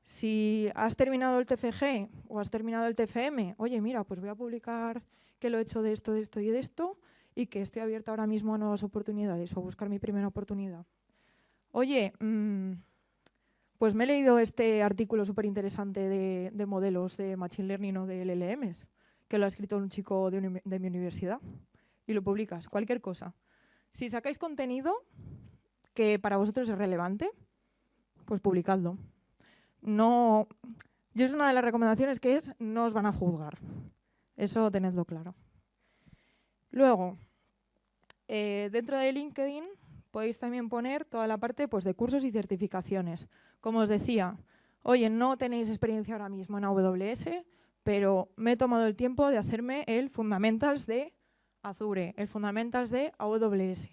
Si has terminado el TFG o has terminado el TFM, oye, mira, pues voy a publicar que lo he hecho de esto y de esto y que estoy abierta ahora mismo a nuevas oportunidades o a buscar mi primera oportunidad. Oye, pues me he leído este artículo súper interesante de modelos de Machine Learning o de LLMs, que lo ha escrito un chico de mi universidad, y lo publicas, cualquier cosa. Si sacáis contenido que para vosotros es relevante, pues publicadlo. No, yo es una de las recomendaciones que es, no os van a juzgar. Eso tenedlo claro. Luego, dentro de LinkedIn podéis también poner toda la parte pues, de cursos y certificaciones. Como os decía, oye, no tenéis experiencia ahora mismo en AWS, pero me he tomado el tiempo de hacerme el Fundamentals de Azure, el Fundamentals de AWS.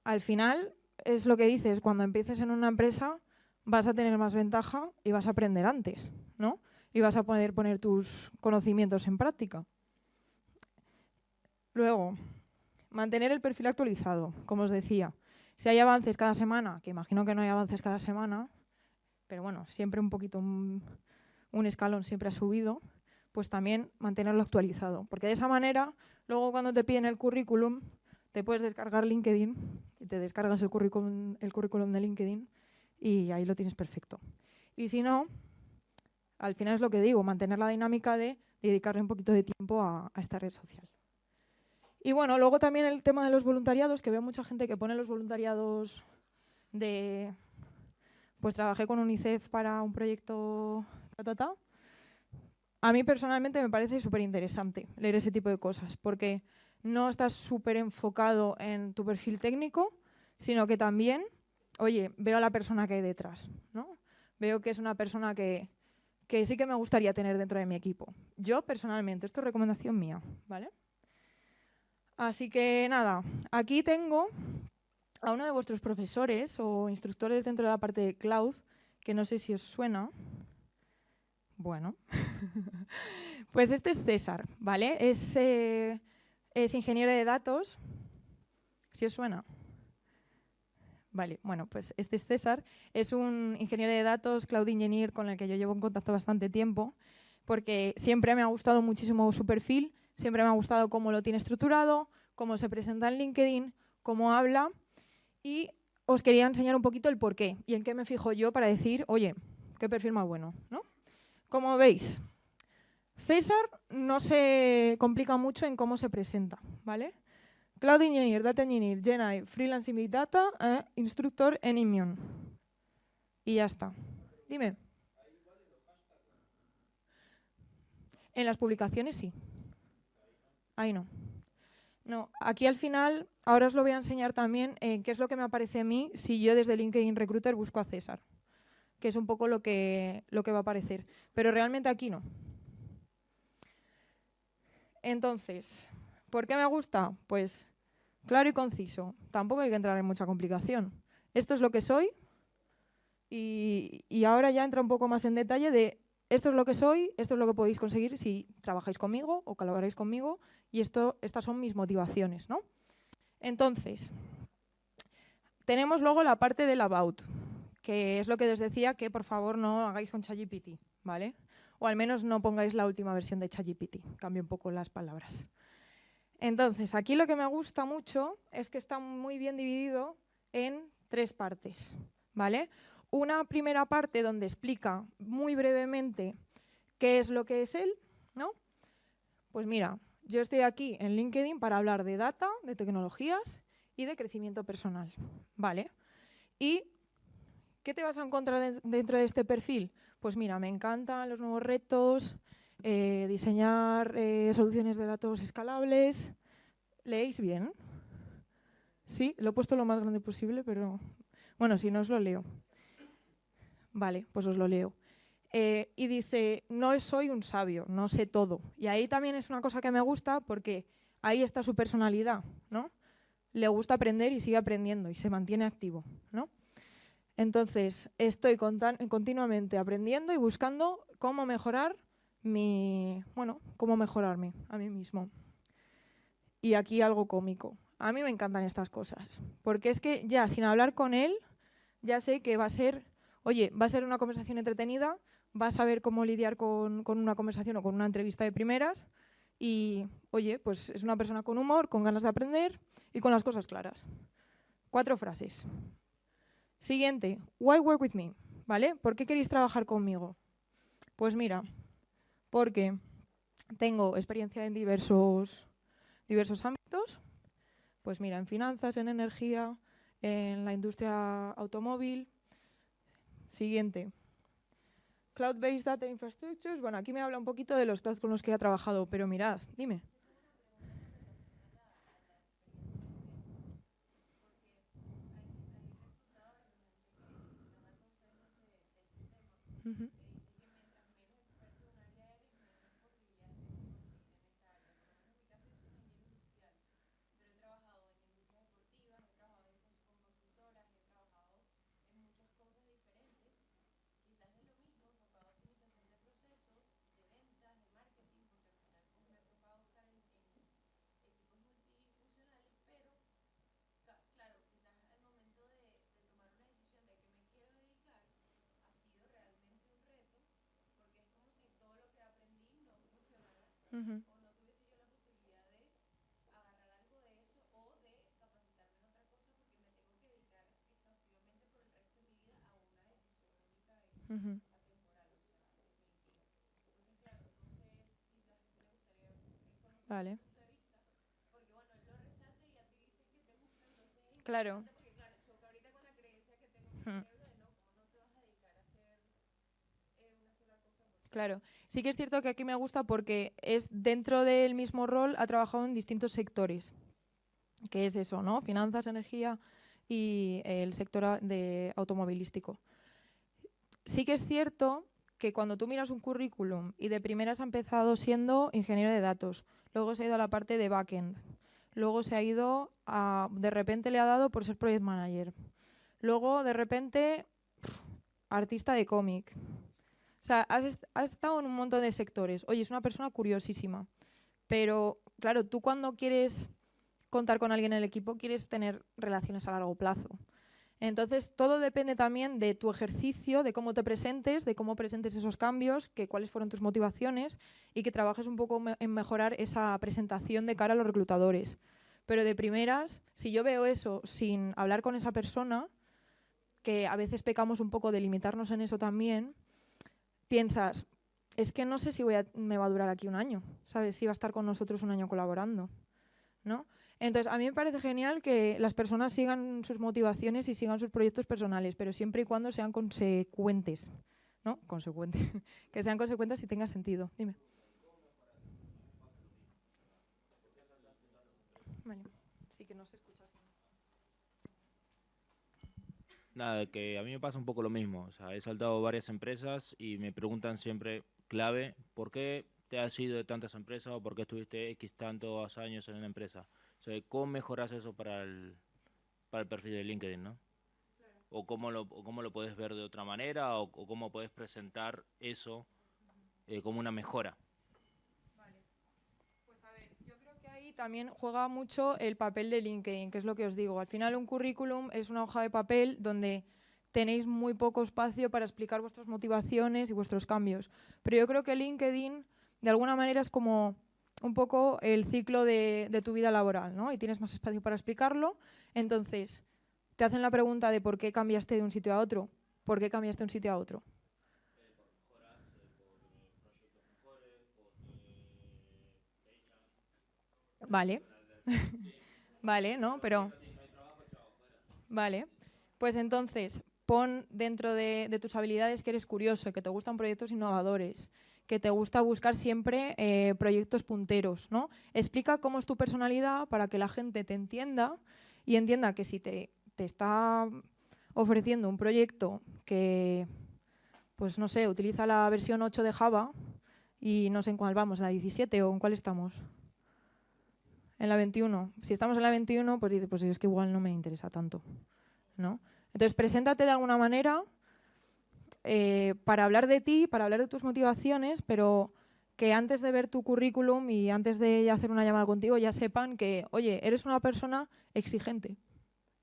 Al final, es lo que dices, cuando empieces en una empresa vas a tener más ventaja y vas a aprender antes, ¿no? Y vas a poder poner tus conocimientos en práctica. Luego, mantener el perfil actualizado, como os decía. Si hay avances cada semana, que imagino que no hay avances cada semana, pero bueno, siempre un poquito, un escalón siempre ha subido, pues también mantenerlo actualizado. Porque de esa manera, luego cuando te piden el currículum, te puedes descargar LinkedIn y te descargas el currículum de LinkedIn y ahí lo tienes perfecto. Y si no, al final es lo que digo, mantener la dinámica de dedicarle un poquito de tiempo a esta red social. Y bueno, luego también el tema de los voluntariados, que veo mucha gente que pone los voluntariados de... Pues trabajé con UNICEF para un proyecto... A mí personalmente me parece súper interesante leer ese tipo de cosas, porque no estás súper enfocado en tu perfil técnico, sino que también, oye, veo a la persona que hay detrás, ¿no? Veo que es una persona que sí que me gustaría tener dentro de mi equipo. Yo personalmente, esto es recomendación mía, ¿vale? Así que nada, aquí tengo a uno de vuestros profesores o instructores dentro de la parte de cloud, que no sé si os suena. Bueno, pues este es César, ¿vale? Es ingeniero de datos. ¿Sí os suena? Vale, bueno, pues este es César. Es un ingeniero de datos, cloud engineer, con el que yo llevo en contacto bastante tiempo, porque siempre me ha gustado muchísimo su perfil. Siempre me ha gustado cómo lo tiene estructurado, cómo se presenta en LinkedIn, cómo habla. Y os quería enseñar un poquito el porqué y en qué me fijo yo para decir, oye, qué perfil más bueno, ¿no? Como veis, César no se complica mucho en cómo se presenta, ¿vale? Cloud Engineer, Data Engineer, GenAI, Freelance in Big Data, Instructor en Immune. Y ya está. Dime. En las publicaciones sí. Ahí no. No, aquí al final, ahora os lo voy a enseñar también qué es lo que me aparece a mí si yo desde LinkedIn Recruiter busco a César, que es un poco lo que va a aparecer. Pero realmente aquí no. Entonces, ¿por qué me gusta? Pues claro y conciso. Tampoco hay que entrar en mucha complicación. Esto es lo que soy y ahora ya entra un poco más en detalle de esto es lo que soy, esto es lo que podéis conseguir si trabajáis conmigo o colaboráis conmigo y estas son mis motivaciones, ¿no? Entonces, tenemos luego la parte del about, que es lo que os decía que por favor no hagáis con ChatGPT, ¿vale? O al menos no pongáis la última versión de ChatGPT, cambio un poco las palabras. Entonces, aquí lo que me gusta mucho es que está muy bien dividido en 3 partes, ¿vale? Una primera parte donde explica muy brevemente qué es lo que es él, ¿no? Pues mira, yo estoy aquí en LinkedIn para hablar de data, de tecnologías y de crecimiento personal, ¿vale? ¿Y qué te vas a encontrar dentro de este perfil? Pues mira, me encantan los nuevos retos, diseñar soluciones de datos escalables. ¿Leéis bien? Sí, lo he puesto lo más grande posible, pero bueno, si no os lo leo. Vale, pues os lo leo. Y dice, no soy un sabio, no sé todo. Y ahí también es una cosa que me gusta porque ahí está su personalidad, ¿no? Le gusta aprender y sigue aprendiendo y se mantiene activo, ¿no? Entonces, estoy continuamente aprendiendo y buscando cómo mejorar cómo mejorarme a mí mismo. Y aquí algo cómico. A mí me encantan estas cosas, porque es que ya sin hablar con él, ya sé que va a ser una conversación entretenida, va a saber cómo lidiar con una conversación o con una entrevista de primeras y, oye, pues es una persona con humor, con ganas de aprender y con las cosas claras. 4 frases. Siguiente, why work with me? ¿Vale? ¿Por qué queréis trabajar conmigo? Pues mira, porque tengo experiencia en diversos ámbitos. Pues mira, en finanzas, en energía, en la industria automóvil. Siguiente. Cloud-based data infrastructures. Bueno, aquí me habla un poquito de los clouds con los que ha trabajado, pero mirad, dime. Uh-huh. Uh-huh. Uh-huh. Vale. Claro. Hmm. Claro. Sí que es cierto que aquí me gusta porque es dentro del mismo rol, ha trabajado en distintos sectores. Que es eso, ¿no? Finanzas, energía y el sector de automovilístico. Sí que es cierto que cuando tú miras un currículum y de primeras ha empezado siendo ingeniero de datos, luego se ha ido a la parte de backend, luego se ha ido a, de repente le ha dado por ser project manager, luego de repente artista de cómic. O sea, has estado en un montón de sectores. Oye, es una persona curiosísima. Pero, claro, tú cuando quieres contar con alguien en el equipo, quieres tener relaciones a largo plazo. Entonces, todo depende también de tu ejercicio, de cómo te presentes, de cómo presentes esos cambios, cuáles fueron tus motivaciones y que trabajes un poco en mejorar esa presentación de cara a los reclutadores. Pero de primeras, si yo veo eso sin hablar con esa persona, que a veces pecamos un poco de limitarnos en eso también, piensas, es que no sé si me va a durar aquí un año, ¿sabes? Si va a estar con nosotros un año colaborando, ¿no? Entonces, a mí me parece genial que las personas sigan sus motivaciones y sigan sus proyectos personales, pero siempre y cuando sean consecuentes, ¿no? Consecuentes. Que sean consecuentes y tenga sentido. Dime. Vale. Sí que no se escucha así. Nada, que a mí me pasa un poco lo mismo. O sea, he saltado varias empresas y me preguntan siempre, clave, ¿por qué te has ido de tantas empresas o por qué estuviste X tantos años en una empresa? O sea, ¿cómo mejoras eso para el perfil de LinkedIn, ¿no? O cómo lo puedes ver de otra manera o cómo puedes presentar eso como una mejora. Pues a ver, yo creo que ahí también juega mucho el papel de LinkedIn, que es lo que os digo. Al final un currículum es una hoja de papel donde tenéis muy poco espacio para explicar vuestras motivaciones y vuestros cambios. Pero yo creo que LinkedIn, de alguna manera, es como un poco el ciclo de tu vida laboral, ¿no? Y tienes más espacio para explicarlo. Entonces, te hacen la pregunta de por qué cambiaste de un sitio a otro. ¿Por qué cambiaste de un sitio a otro? Vale. Vale, ¿no? Pero... Vale. Pues entonces, pon dentro de tus habilidades que eres curioso, que te gustan proyectos innovadores, que te gusta buscar siempre proyectos punteros, ¿no? Explica cómo es tu personalidad para que la gente te entienda y entienda que si te está ofreciendo un proyecto que, pues no sé, utiliza la versión 8 de Java y no sé en cuál vamos, la 17 o en cuál estamos. En la 21. Si estamos en la 21, pues dices, pues es que igual no me interesa tanto, ¿no? Entonces, preséntate de alguna manera para hablar de ti, para hablar de tus motivaciones, pero que antes de ver tu currículum y antes de hacer una llamada contigo ya sepan que, oye, eres una persona exigente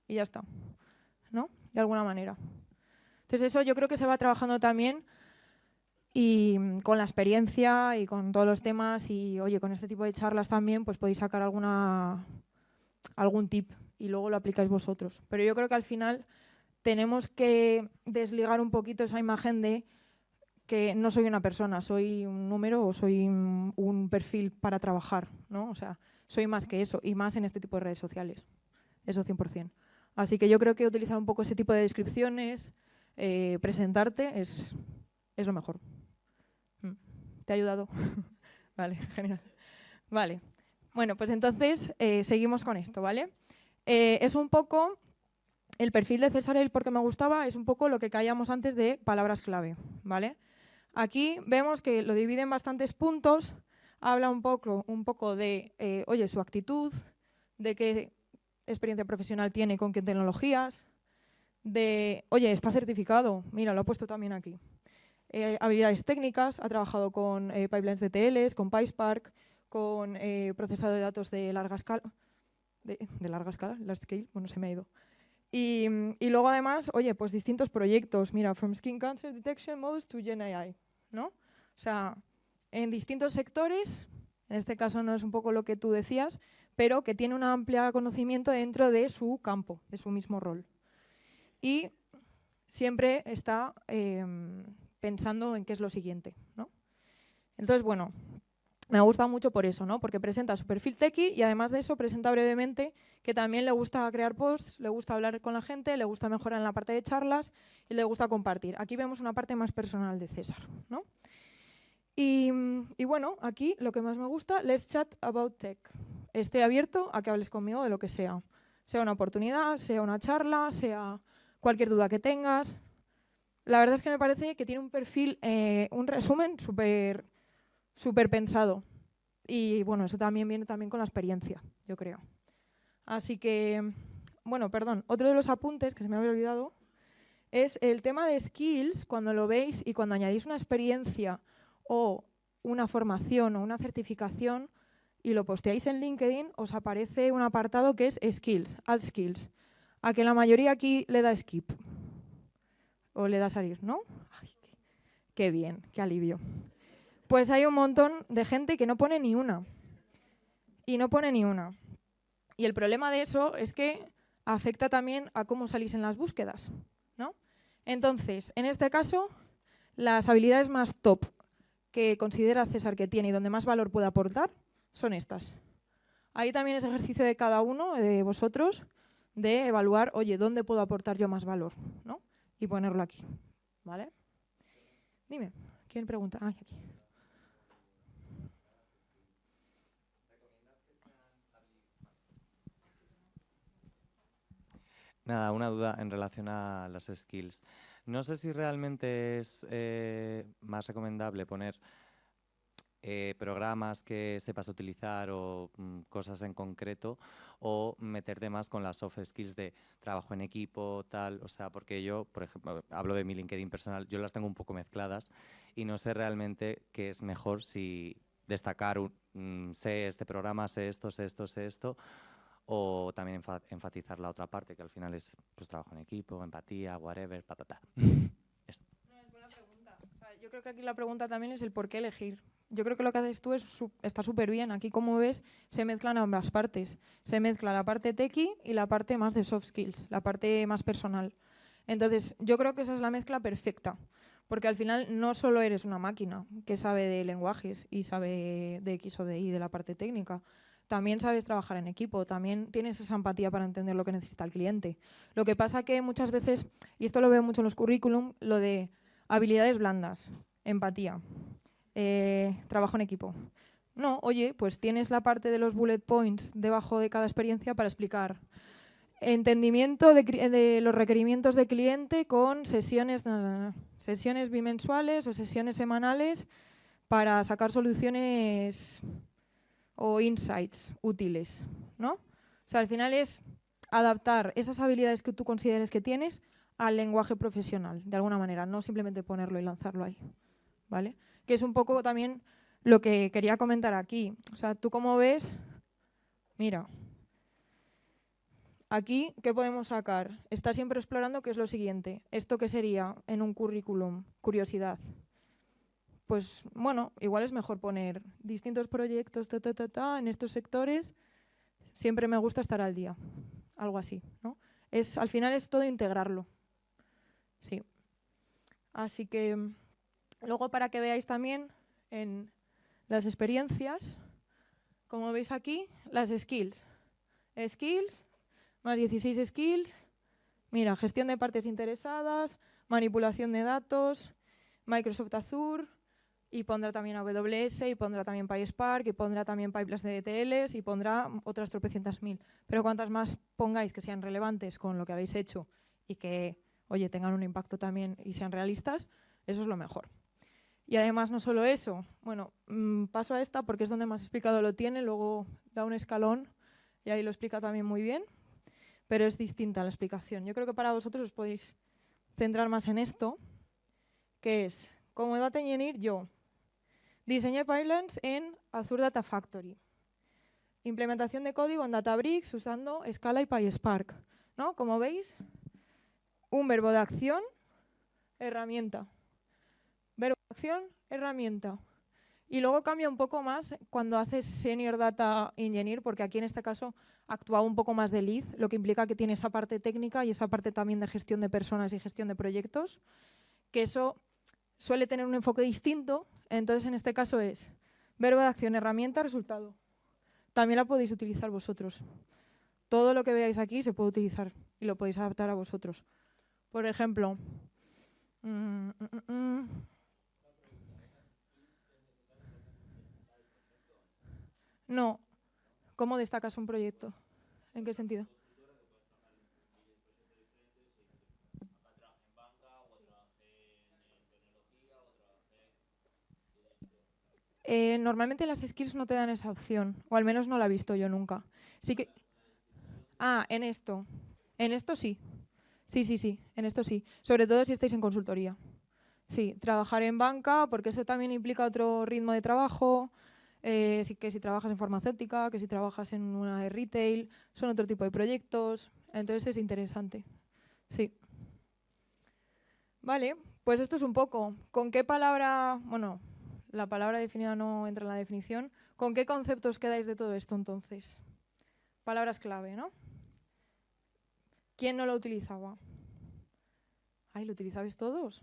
y ya está, ¿no? De alguna manera. Entonces, eso yo creo que se va trabajando también y con la experiencia y con todos los temas y, oye, con este tipo de charlas también, pues podéis sacar algún tip y luego lo aplicáis vosotros. Pero yo creo que al final tenemos que desligar un poquito esa imagen de que no soy una persona, soy un número o soy un perfil para trabajar, ¿no? O sea, soy más que eso y más en este tipo de redes sociales. Eso 100%. Así que yo creo que utilizar un poco ese tipo de descripciones, presentarte, es lo mejor. ¿Te ha ayudado? Vale, genial. Vale. Bueno, pues entonces seguimos con esto, ¿vale? Es un poco, el perfil de César, el por qué me gustaba, es un poco lo que caíamos antes de palabras clave, ¿vale? Aquí vemos que lo divide en bastantes puntos, habla un poco de, oye, su actitud, de qué experiencia profesional tiene, con qué tecnologías, de, oye, está certificado, mira, lo he puesto también aquí. Habilidades técnicas, ha trabajado con pipelines de TLs, con PySpark, con procesado de datos de larga escala, large scale, bueno, se me ha ido. Y luego además, oye, pues distintos proyectos, mira, from skin cancer detection models to Gen AI, ¿no? O sea, en distintos sectores, en este caso no es un poco lo que tú decías, pero que tiene un amplio conocimiento dentro de su campo, de su mismo rol. Y siempre está pensando en qué es lo siguiente, ¿no? Entonces, bueno, me ha gustado mucho por eso, ¿no? Porque presenta su perfil techie y además de eso presenta brevemente que también le gusta crear posts, le gusta hablar con la gente, le gusta mejorar en la parte de charlas y le gusta compartir. Aquí vemos una parte más personal de César, ¿no? Y bueno, aquí lo que más me gusta, let's chat about tech. Estoy abierto a que hables conmigo de lo que sea. Sea una oportunidad, sea una charla, sea cualquier duda que tengas. La verdad es que me parece que tiene un perfil, un resumen súper pensado. Y bueno, eso también viene también con la experiencia, yo creo. Así que, bueno, perdón, otro de los apuntes que se me había olvidado es el tema de skills, cuando lo veis y cuando añadís una experiencia o una formación o una certificación y lo posteáis en LinkedIn, os aparece un apartado que es skills, add skills, a que la mayoría aquí le da skip o le da salir, ¿no? Ay, qué bien, qué alivio. Pues hay un montón de gente que no pone ni una. Y no pone ni una. Y el problema de eso es que afecta también a cómo salís en las búsquedas, ¿no? Entonces, en este caso, las habilidades más top que considera César que tiene y donde más valor puede aportar son estas. Ahí también es ejercicio de cada uno de vosotros de evaluar, oye, ¿dónde puedo aportar yo más valor? ¿No? Y ponerlo aquí, ¿vale? Dime, ¿quién pregunta? Ay, aquí. Nada, una duda en relación a las skills. No sé si realmente es más recomendable poner programas que sepas utilizar o cosas en concreto, o meterte más con las soft skills de trabajo en equipo, tal. O sea, porque yo, por ejemplo, hablo de mi LinkedIn personal, yo las tengo un poco mezcladas y no sé realmente qué es mejor, si destacar sé este programa, sé esto, o también enfatizar la otra parte, que al final es pues trabajo en equipo, empatía, whatever, Esto. No, es buena pregunta. O sea, yo creo que aquí la pregunta también es el por qué elegir. Yo creo que lo que haces tú está súper bien. Aquí, como ves, se mezclan ambas partes. Se mezcla la parte techie y la parte más de soft skills, la parte más personal. Entonces, yo creo que esa es la mezcla perfecta. Porque al final no solo eres una máquina que sabe de lenguajes y sabe de X o de Y, de la parte técnica. También sabes trabajar en equipo, también tienes esa empatía para entender lo que necesita el cliente. Lo que pasa que muchas veces, y esto lo veo mucho en los currículum, lo de habilidades blandas, empatía, trabajo en equipo. No, oye, pues tienes la parte de los bullet points debajo de cada experiencia para explicar entendimiento de los requerimientos de cliente con sesiones bimensuales o sesiones semanales para sacar soluciones o insights útiles, ¿no? O sea, al final es adaptar esas habilidades que tú consideres que tienes al lenguaje profesional, de alguna manera, no simplemente ponerlo y lanzarlo ahí, ¿vale? Que es un poco también lo que quería comentar aquí. O sea, tú como ves, mira, aquí, ¿qué podemos sacar? Está siempre explorando qué es lo siguiente. ¿Esto qué sería en un currículum? Curiosidad. Pues, bueno, igual es mejor poner distintos proyectos, en estos sectores. Siempre me gusta estar al día. Algo así, ¿no? Al final es todo integrarlo. Sí. Así que, luego para que veáis también en las experiencias, como veis aquí, las skills. Skills, más 16 skills. Mira, gestión de partes interesadas, manipulación de datos, Microsoft Azure, y pondrá también AWS, y pondrá también PySpark, y pondrá también pipelines de ETLs, y pondrá otras tropecientas mil. Pero cuantas más pongáis que sean relevantes con lo que habéis hecho y que, oye, tengan un impacto también y sean realistas, eso es lo mejor. Y además no solo eso, bueno, paso a esta porque es donde más explicado lo tiene, luego da un escalón y ahí lo explica también muy bien, pero es distinta la explicación. Yo creo que para vosotros os podéis centrar más en esto, que es, como Data Engineer, yo diseñé pipelines en Azure Data Factory, implementación de código en Databricks usando Scala y PySpark, ¿no? Como veis, un verbo de acción, herramienta. Verbo de acción, herramienta. Y luego cambia un poco más cuando haces Senior Data Engineer, porque aquí en este caso actuaba un poco más de lead, lo que implica que tiene esa parte técnica y esa parte también de gestión de personas y gestión de proyectos, que eso suele tener un enfoque distinto. Entonces, en este caso es verbo de acción, herramienta, resultado. También la podéis utilizar vosotros. Todo lo que veáis aquí se puede utilizar y lo podéis adaptar a vosotros. Por ejemplo, no. ¿Cómo destacas un proyecto? ¿En qué sentido? Normalmente las skills no te dan esa opción, o al menos no la he visto yo nunca. Sí que... en esto. En esto sí. Sí, en esto sí. Sobre todo si estáis en consultoría. Sí, trabajar en banca, porque eso también implica otro ritmo de trabajo, que si trabajas en farmacéutica, que si trabajas en una de retail, son otro tipo de proyectos, entonces es interesante. Sí. Vale, pues esto es un poco. ¿Con qué palabra, bueno, la palabra definida no entra en la definición, ¿con qué conceptos quedáis de todo esto entonces? Palabras clave, ¿no? ¿Quién no lo utilizaba? Ay, ¿lo utilizabais todos?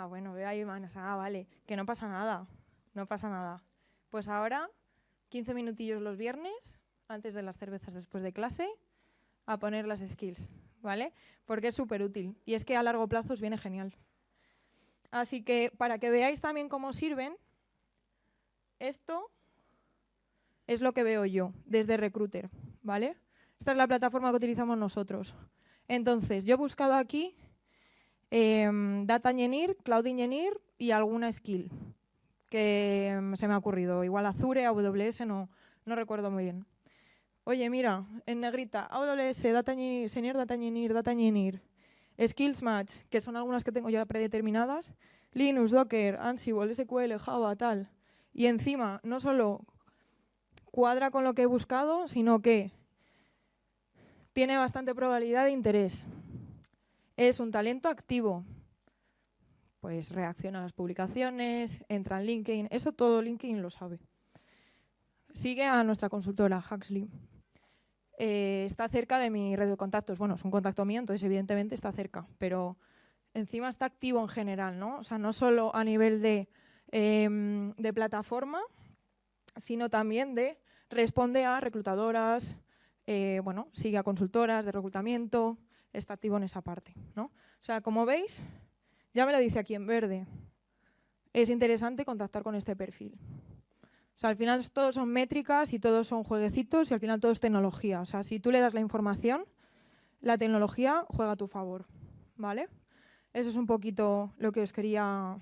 Bueno, veo ahí manos. Vale, que no pasa nada, no pasa nada. Pues ahora, 15 minutillos los viernes, antes de las cervezas después de clase, a poner las skills, ¿vale? Porque es súper útil y es que a largo plazo os viene genial. Así que para que veáis también cómo sirven, esto es lo que veo yo desde Recruiter, ¿vale? Esta es la plataforma que utilizamos nosotros. Entonces, yo he buscado aquí Data Engineer, Cloud Engineer y alguna skill que se me ha ocurrido. Igual Azure, AWS, no recuerdo muy bien. Oye, mira, en negrita, AWS, Data Engineer, Senior Data Engineer, Data Engineer, Skills Match, que son algunas que tengo ya predeterminadas, Linux, Docker, Ansible, SQL, Java, tal. Y encima, no solo cuadra con lo que he buscado, sino que tiene bastante probabilidad de interés. Es un talento activo. Pues reacciona a las publicaciones, entra en LinkedIn, eso todo LinkedIn lo sabe. Sigue a nuestra consultora, Huxley. Está cerca de mi red de contactos. Bueno, es un contacto mío, entonces evidentemente está cerca, pero encima está activo en general, ¿no? O sea, no solo a nivel de plataforma, sino también responde a reclutadoras, sigue a consultoras de reclutamiento, está activo en esa parte, ¿no? O sea, como veis, ya me lo dice aquí en verde, es interesante contactar con este perfil. O sea, al final todos son métricas y todos son jueguecitos y al final todo es tecnología. O sea, si tú le das la información, la tecnología juega a tu favor, ¿vale? Eso es un poquito lo que os quería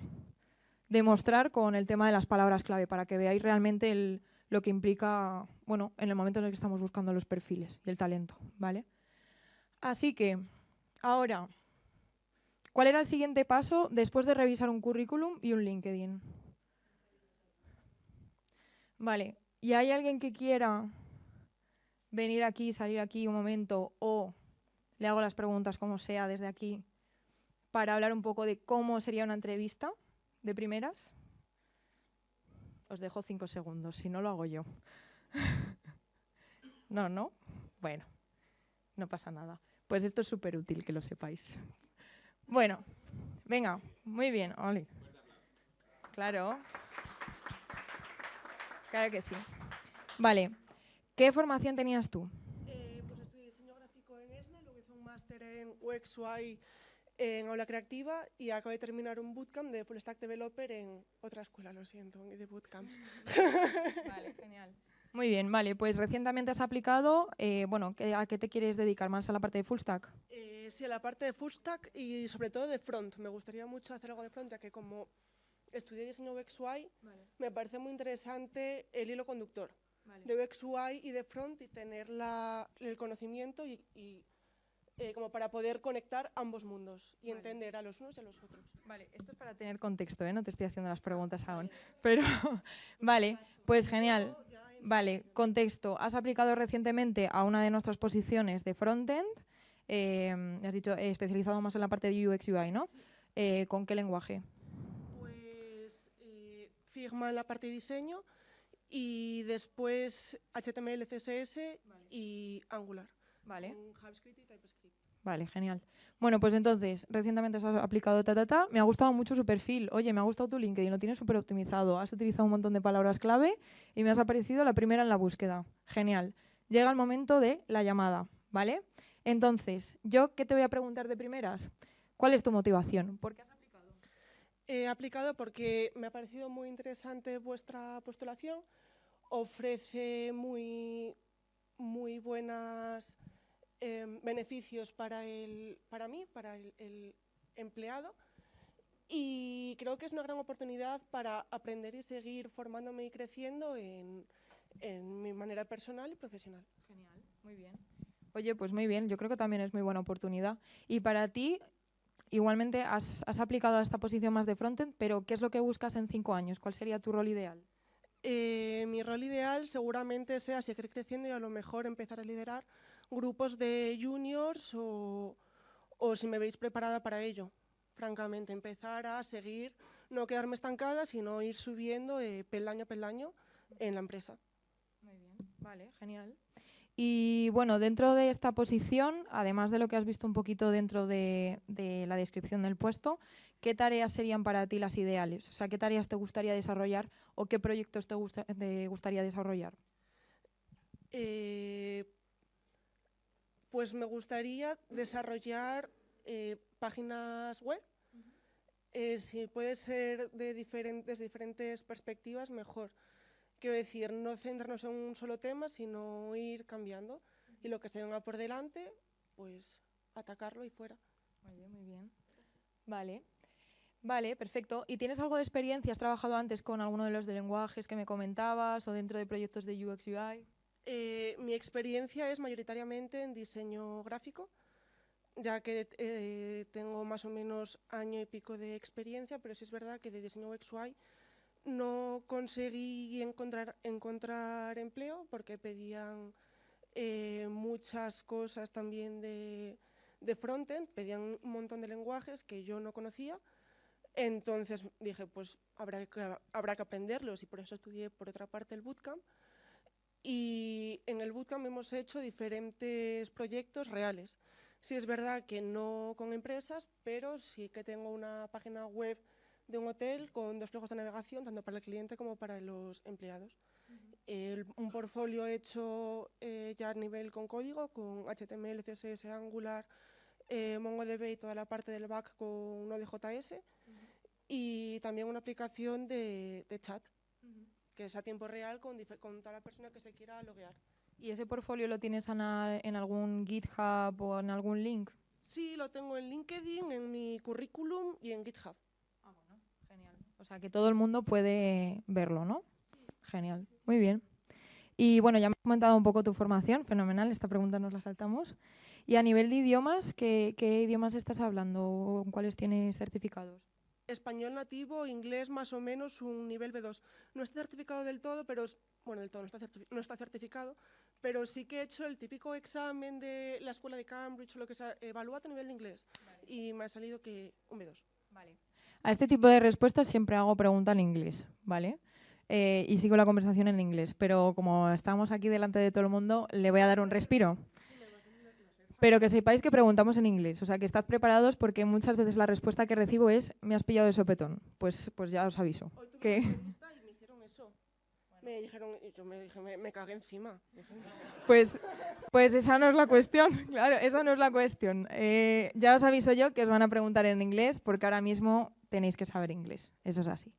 demostrar con el tema de las palabras clave, para que veáis realmente lo que implica, bueno, en el momento en el que estamos buscando los perfiles y el talento, ¿vale? Así que, ahora, ¿cuál era el siguiente paso después de revisar un currículum y un LinkedIn? Vale, ¿y hay alguien que quiera venir aquí, salir aquí un momento, o le hago las preguntas como sea desde aquí, para hablar un poco de cómo sería una entrevista de primeras? Os dejo 5 segundos, si no lo hago yo. No. Bueno, no pasa nada. Pues esto es súper útil que lo sepáis. Bueno, venga, muy bien, Oli. Claro. Claro que sí. Vale, ¿qué formación tenías tú? Pues estudié diseño gráfico en ESNE, luego hice un máster en UX UI en Aula Creativa y acabo de terminar un bootcamp de Full Stack Developer en otra escuela, lo siento, de bootcamps. Vale, genial. Muy bien, vale, pues recientemente has aplicado, bueno, ¿a qué te quieres dedicar? ¿Más a la parte de full stack? Sí, a la parte de Full Stack y sobre todo de front. Me gustaría mucho hacer algo de front, ya que como estudié diseño UX UI, me parece muy interesante el hilo conductor de UX UI y de front y tener el conocimiento y como para poder conectar ambos mundos y entender a los unos y a los otros. Vale, esto es para tener contexto, ¿eh? No te estoy haciendo las preguntas aún. Pero, vale, pues genial. Vale, contexto. Has aplicado recientemente a una de nuestras posiciones de frontend. Has dicho especializado más en la parte de UX UI, ¿no? Sí. ¿Con qué lenguaje? Pues Figma en la parte de diseño y después HTML, CSS y Angular. Vale. Con JavaScript y TypeScript. Vale, genial. Bueno, pues entonces, recientemente has aplicado ta. Me ha gustado mucho su perfil. Oye, me ha gustado tu LinkedIn, lo tienes súper optimizado. Has utilizado un montón de palabras clave y me has aparecido la primera en la búsqueda. Genial. Llega el momento de la llamada, ¿vale? Entonces, ¿yo qué te voy a preguntar de primeras? ¿Cuál es tu motivación? ¿Por qué has aplicado? He aplicado porque me ha parecido muy interesante vuestra postulación. Ofrece muy buenos beneficios para mí, para el empleado. Y creo que es una gran oportunidad para aprender y seguir formándome y creciendo en mi manera personal y profesional. Genial, muy bien. Oye, pues muy bien, yo creo que también es muy buena oportunidad. Y para ti, igualmente, has aplicado a esta posición más de frontend, pero ¿qué es lo que buscas en 5 años? ¿Cuál sería tu rol ideal? Mi rol ideal seguramente sea seguir creciendo y a lo mejor empezar a liderar grupos de juniors o si me veis preparada para ello, francamente, empezar a seguir, no quedarme estancada, sino ir subiendo peldaño a peldaño en la empresa. Muy bien, vale, genial. Y bueno, dentro de esta posición, además de lo que has visto un poquito dentro de la descripción del puesto, ¿qué tareas serían para ti las ideales? O sea, ¿qué tareas te gustaría desarrollar o qué proyectos te gustaría desarrollar? Pues me gustaría desarrollar páginas web. Si puede ser desde diferentes perspectivas, mejor. Quiero decir, no centrarnos en un solo tema, sino ir cambiando. Y lo que se venga por delante, pues atacarlo y fuera. Muy bien. Vale, perfecto. ¿Y tienes algo de experiencia? ¿Has trabajado antes con alguno de los lenguajes que me comentabas o dentro de proyectos de UX UI? Mi experiencia es mayoritariamente en diseño gráfico, ya que tengo más o menos año y pico de experiencia, pero sí es verdad que de diseño UX UI no conseguí encontrar empleo porque pedían muchas cosas también de frontend, pedían un montón de lenguajes que yo no conocía. Entonces dije, pues habrá que aprenderlos y por eso estudié por otra parte el bootcamp. Y en el bootcamp hemos hecho diferentes proyectos reales. Sí es verdad que no con empresas, pero sí que tengo una página web de un hotel con 2 flujos de navegación, tanto para el cliente como para los empleados. Un portfolio hecho ya a nivel con código, con HTML, CSS, Angular, MongoDB y toda la parte del back con Node.js. Y también una aplicación de chat, que es a tiempo real con toda la persona que se quiera loguear. ¿Y ese portfolio lo tienes en algún GitHub o en algún link? Sí, lo tengo en LinkedIn, en mi currículum y en GitHub. Bueno, genial. O sea, que todo el mundo puede verlo, ¿no? Sí. Genial, muy bien. Y bueno, ya me has comentado un poco tu formación, fenomenal, esta pregunta nos la saltamos. Y a nivel de idiomas, ¿qué idiomas estás hablando o cuáles tienes certificados? Español nativo, inglés más o menos un nivel B2. No está certificado del todo, pero bueno, del todo no está certificado, pero sí que he hecho el típico examen de la escuela de Cambridge o lo que sea, evalúa tu nivel de inglés. Vale. Y me ha salido que un B2. Vale. A este tipo de respuestas siempre hago pregunta en inglés, ¿vale? Y sigo la conversación en inglés, pero como estamos aquí delante de todo el mundo, le voy a dar un respiro. Pero que sepáis que preguntamos en inglés, o sea que estad preparados porque muchas veces la respuesta que recibo es me has pillado de sopetón. Pues ya os aviso. Hoy tuve Que... una entrevista y me hicieron eso. Me dijeron, y yo me dije, me cagué encima. Pues esa no es la cuestión, claro, esa no es la cuestión. Ya os aviso yo que os van a preguntar en inglés porque ahora mismo tenéis que saber inglés, eso es así.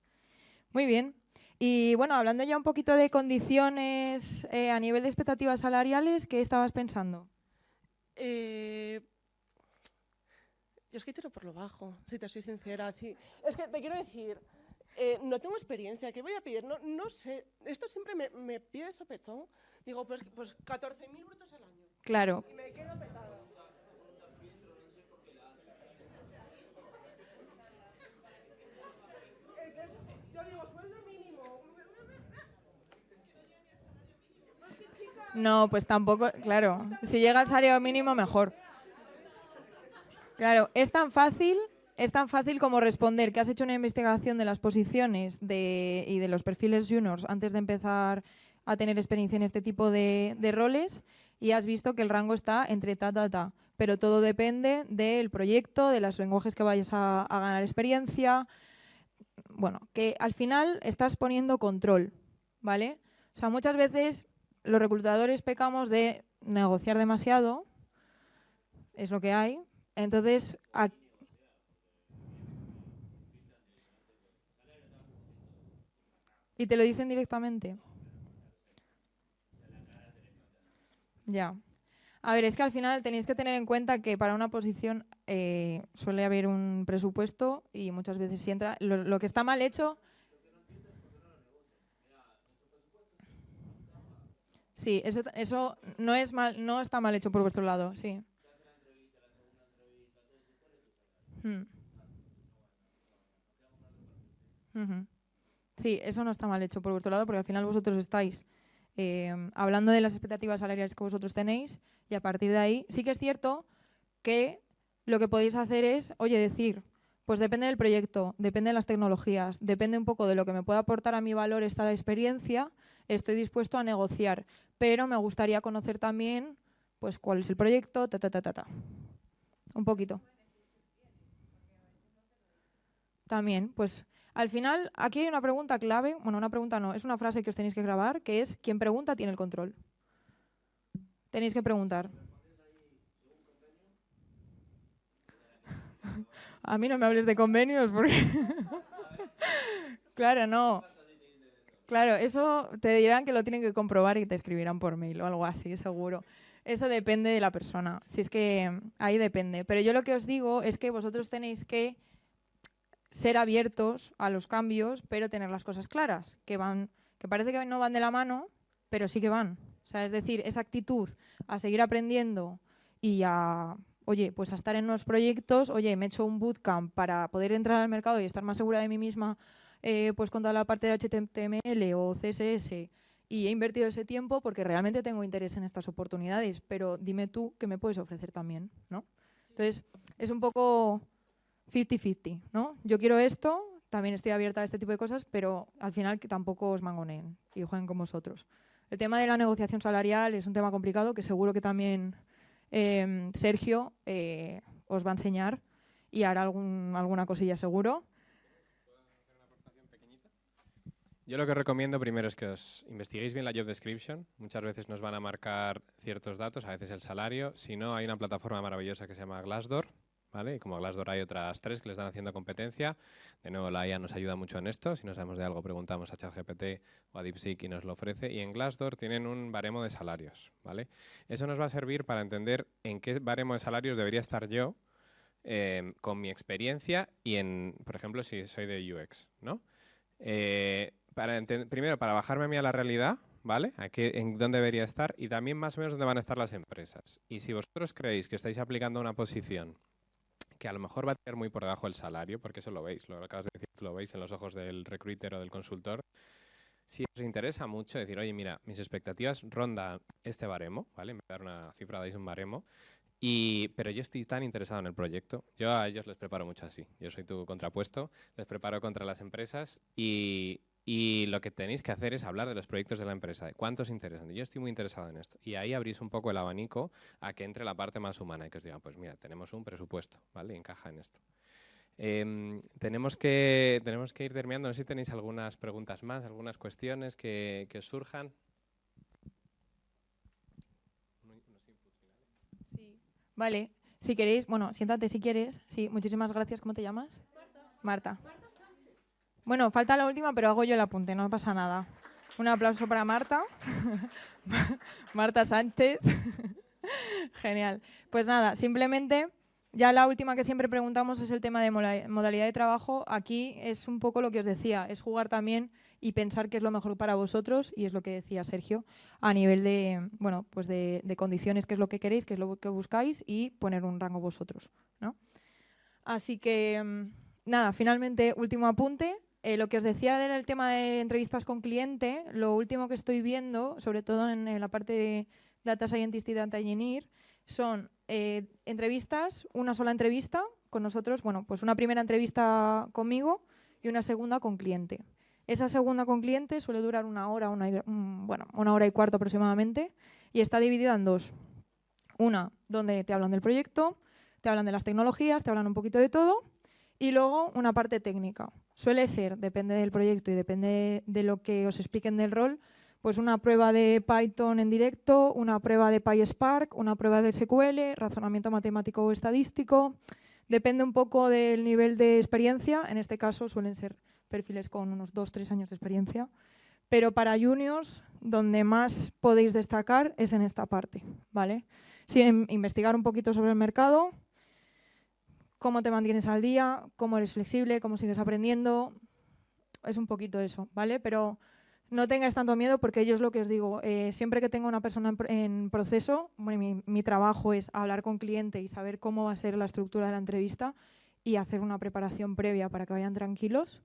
Muy bien. Y bueno, hablando ya un poquito de condiciones a nivel de expectativas salariales, ¿qué estabas pensando? Yo es que tiro por lo bajo, si te soy sincera. Sí. Es que te quiero decir, no tengo experiencia, ¿qué voy a pedir? No sé, esto siempre me pide sopetón. Digo, pues 14.000 brutos al año. Claro. Y me quedo petada. Yo digo, sueldo mínimo. No, pues tampoco, claro, si llega al salario mínimo, mejor. Claro, es tan fácil como responder que has hecho una investigación de las posiciones y de los perfiles juniors antes de empezar a tener experiencia en este tipo de roles y has visto que el rango está entre ta. Pero todo depende del proyecto, de los lenguajes que vayas a ganar experiencia. Bueno, que al final estás poniendo control, ¿vale? O sea, muchas veces los reclutadores pecamos de negociar demasiado, es lo que hay. Entonces, ¿y te lo dicen directamente? Ya. A ver, es que al final tenéis que tener en cuenta que para una posición suele haber un presupuesto y muchas veces si entra... Lo que está mal hecho... Sí, eso no está mal hecho por vuestro lado, sí. Sí, eso no está mal hecho por vuestro lado porque al final vosotros estáis hablando de las expectativas salariales que vosotros tenéis y a partir de ahí sí que es cierto que lo que podéis hacer es, oye, decir, pues depende del proyecto, depende de las tecnologías, depende un poco de lo que me pueda aportar a mi valor esta experiencia, estoy dispuesto a negociar, pero me gustaría conocer también pues cuál es el proyecto, un poquito. También, pues al final, aquí hay una pregunta clave, bueno, una pregunta no, es una frase que os tenéis que grabar, que es, quien pregunta tiene el control. Tenéis que preguntar. A mí no me hables de convenios porque... Claro, no. Claro, eso te dirán que lo tienen que comprobar y te escribirán por mail o algo así, seguro. Eso depende de la persona, si es que ahí depende. Pero yo lo que os digo es que vosotros tenéis que ser abiertos a los cambios, pero tener las cosas claras, que parece que no van de la mano, pero sí que van. O sea, es decir, esa actitud a seguir aprendiendo y a, oye, pues a estar en nuevos proyectos, oye, me he hecho un bootcamp para poder entrar al mercado y estar más segura de mí misma, pues con toda la parte de HTML o CSS, y he invertido ese tiempo porque realmente tengo interés en estas oportunidades, pero dime tú qué me puedes ofrecer también, ¿no? Entonces, es un poco 50-50, ¿no? Yo quiero esto, también estoy abierta a este tipo de cosas, pero al final que tampoco os mangoneen y jueguen con vosotros. El tema de la negociación salarial es un tema complicado que seguro que también Sergio os va a enseñar y hará alguna cosilla seguro. Yo lo que recomiendo primero es que os investiguéis bien la job description. Muchas veces nos van a marcar ciertos datos, a veces el salario. Si no, hay una plataforma maravillosa que se llama Glassdoor, ¿vale? Y como Glassdoor hay otras 3 que les están haciendo competencia. De nuevo, la IA nos ayuda mucho en esto. Si no sabemos de algo, preguntamos a ChatGPT o a DeepSeek y nos lo ofrece. Y en Glassdoor tienen un baremo de salarios, ¿vale? Eso nos va a servir para entender en qué baremo de salarios debería estar yo con mi experiencia y por ejemplo, si soy de UX, ¿no? Primero, para bajarme a mí a la realidad, ¿vale? En dónde debería estar y también más o menos dónde van a estar las empresas. Y si vosotros creéis que estáis aplicando una posición que a lo mejor va a tener muy por debajo el salario, porque eso lo veis, lo acabas de decir, lo veis en los ojos del recruiter o del consultor, si os interesa mucho decir, oye, mira, mis expectativas rondan este baremo, ¿vale? Me dar una cifra, dais un baremo, pero yo estoy tan interesado en el proyecto, yo a ellos les preparo mucho así, yo soy tu contrapuesto, les preparo contra las empresas y lo que tenéis que hacer es hablar de los proyectos de la empresa, de cuántos interesan. Yo estoy muy interesado en esto. Y ahí abrís un poco el abanico a que entre la parte más humana y que os digan, pues mira, tenemos un presupuesto, ¿vale? Y encaja en esto. Tenemos que ir terminando. No sé si tenéis algunas preguntas más, algunas cuestiones que os surjan. Sí. Vale, si queréis, bueno, siéntate si quieres. Sí, muchísimas gracias. ¿Cómo te llamas? Marta. Bueno, falta la última, pero hago yo el apunte, no pasa nada. Un aplauso para Marta. Marta Sánchez. Genial. Pues nada, simplemente, ya la última que siempre preguntamos es el tema de modalidad de trabajo. Aquí es un poco lo que os decía, es jugar también y pensar qué es lo mejor para vosotros, y es lo que decía Sergio, a nivel de, bueno, pues de condiciones, qué es lo que queréis, qué es lo que buscáis, y poner un rango vosotros, ¿no? Así que, nada, finalmente, último apunte. Lo que os decía del tema de entrevistas con cliente, lo último que estoy viendo, sobre todo en la parte de Data Scientist y Data Engineer, son entrevistas, una sola entrevista con nosotros, bueno, pues una primera entrevista conmigo y una segunda con cliente. Esa segunda con cliente suele durar una hora y cuarto aproximadamente, y está dividida en dos. Una donde te hablan del proyecto, te hablan de las tecnologías, te hablan un poquito de todo, y luego una parte técnica. Suele ser, depende del proyecto y depende de lo que os expliquen del rol, pues una prueba de Python en directo, una prueba de PySpark, una prueba de SQL, razonamiento matemático o estadístico. Depende un poco del nivel de experiencia. En este caso suelen ser perfiles con unos 2-3 años de experiencia. Pero para juniors, donde más podéis destacar es en esta parte, ¿vale? Sí, investigar un poquito sobre el mercado, cómo te mantienes al día, cómo eres flexible, cómo sigues aprendiendo. Es un poquito eso, ¿vale? Pero no tengáis tanto miedo, porque yo es lo que os digo. Siempre que tengo una persona en proceso, bueno, mi trabajo es hablar con cliente y saber cómo va a ser la estructura de la entrevista y hacer una preparación previa para que vayan tranquilos,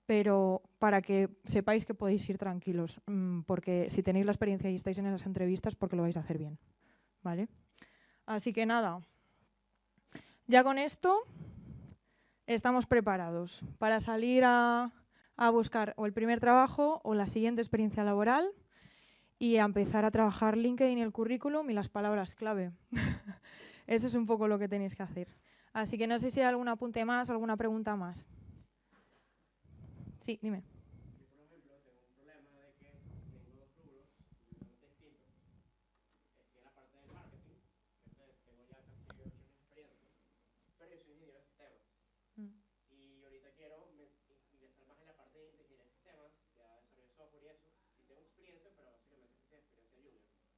pero para que sepáis que podéis ir tranquilos, porque si tenéis la experiencia y estáis en esas entrevistas, porque lo vais a hacer bien, ¿vale? Así que nada. Ya con esto estamos preparados para salir a buscar o el primer trabajo o la siguiente experiencia laboral y a empezar a trabajar LinkedIn y el currículum y las palabras clave. Eso es un poco lo que tenéis que hacer. Así que no sé si hay algún apunte más, alguna pregunta más. Sí, dime.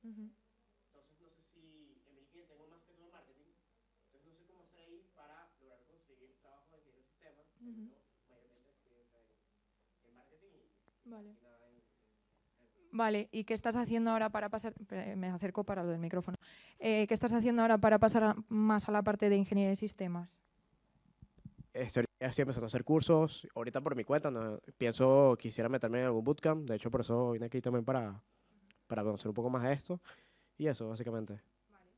Entonces no sé si en mi cliente tengo más que todo marketing, entonces no sé cómo hacer ahí para lograr conseguir trabajo de ingeniero de sistemas, teniendo mayormente experiencia en marketing y vale. nada Vale, ¿y qué estás haciendo ahora para pasar? Me acerco para lo del micrófono. ¿Qué estás haciendo ahora para pasar más a la parte de ingeniería de sistemas? Estoy empezando a hacer cursos, ahorita por mi cuenta, ¿no? Quisiera meterme en algún bootcamp, de hecho por eso vine aquí también para conocer un poco más de esto, y eso básicamente. Vale.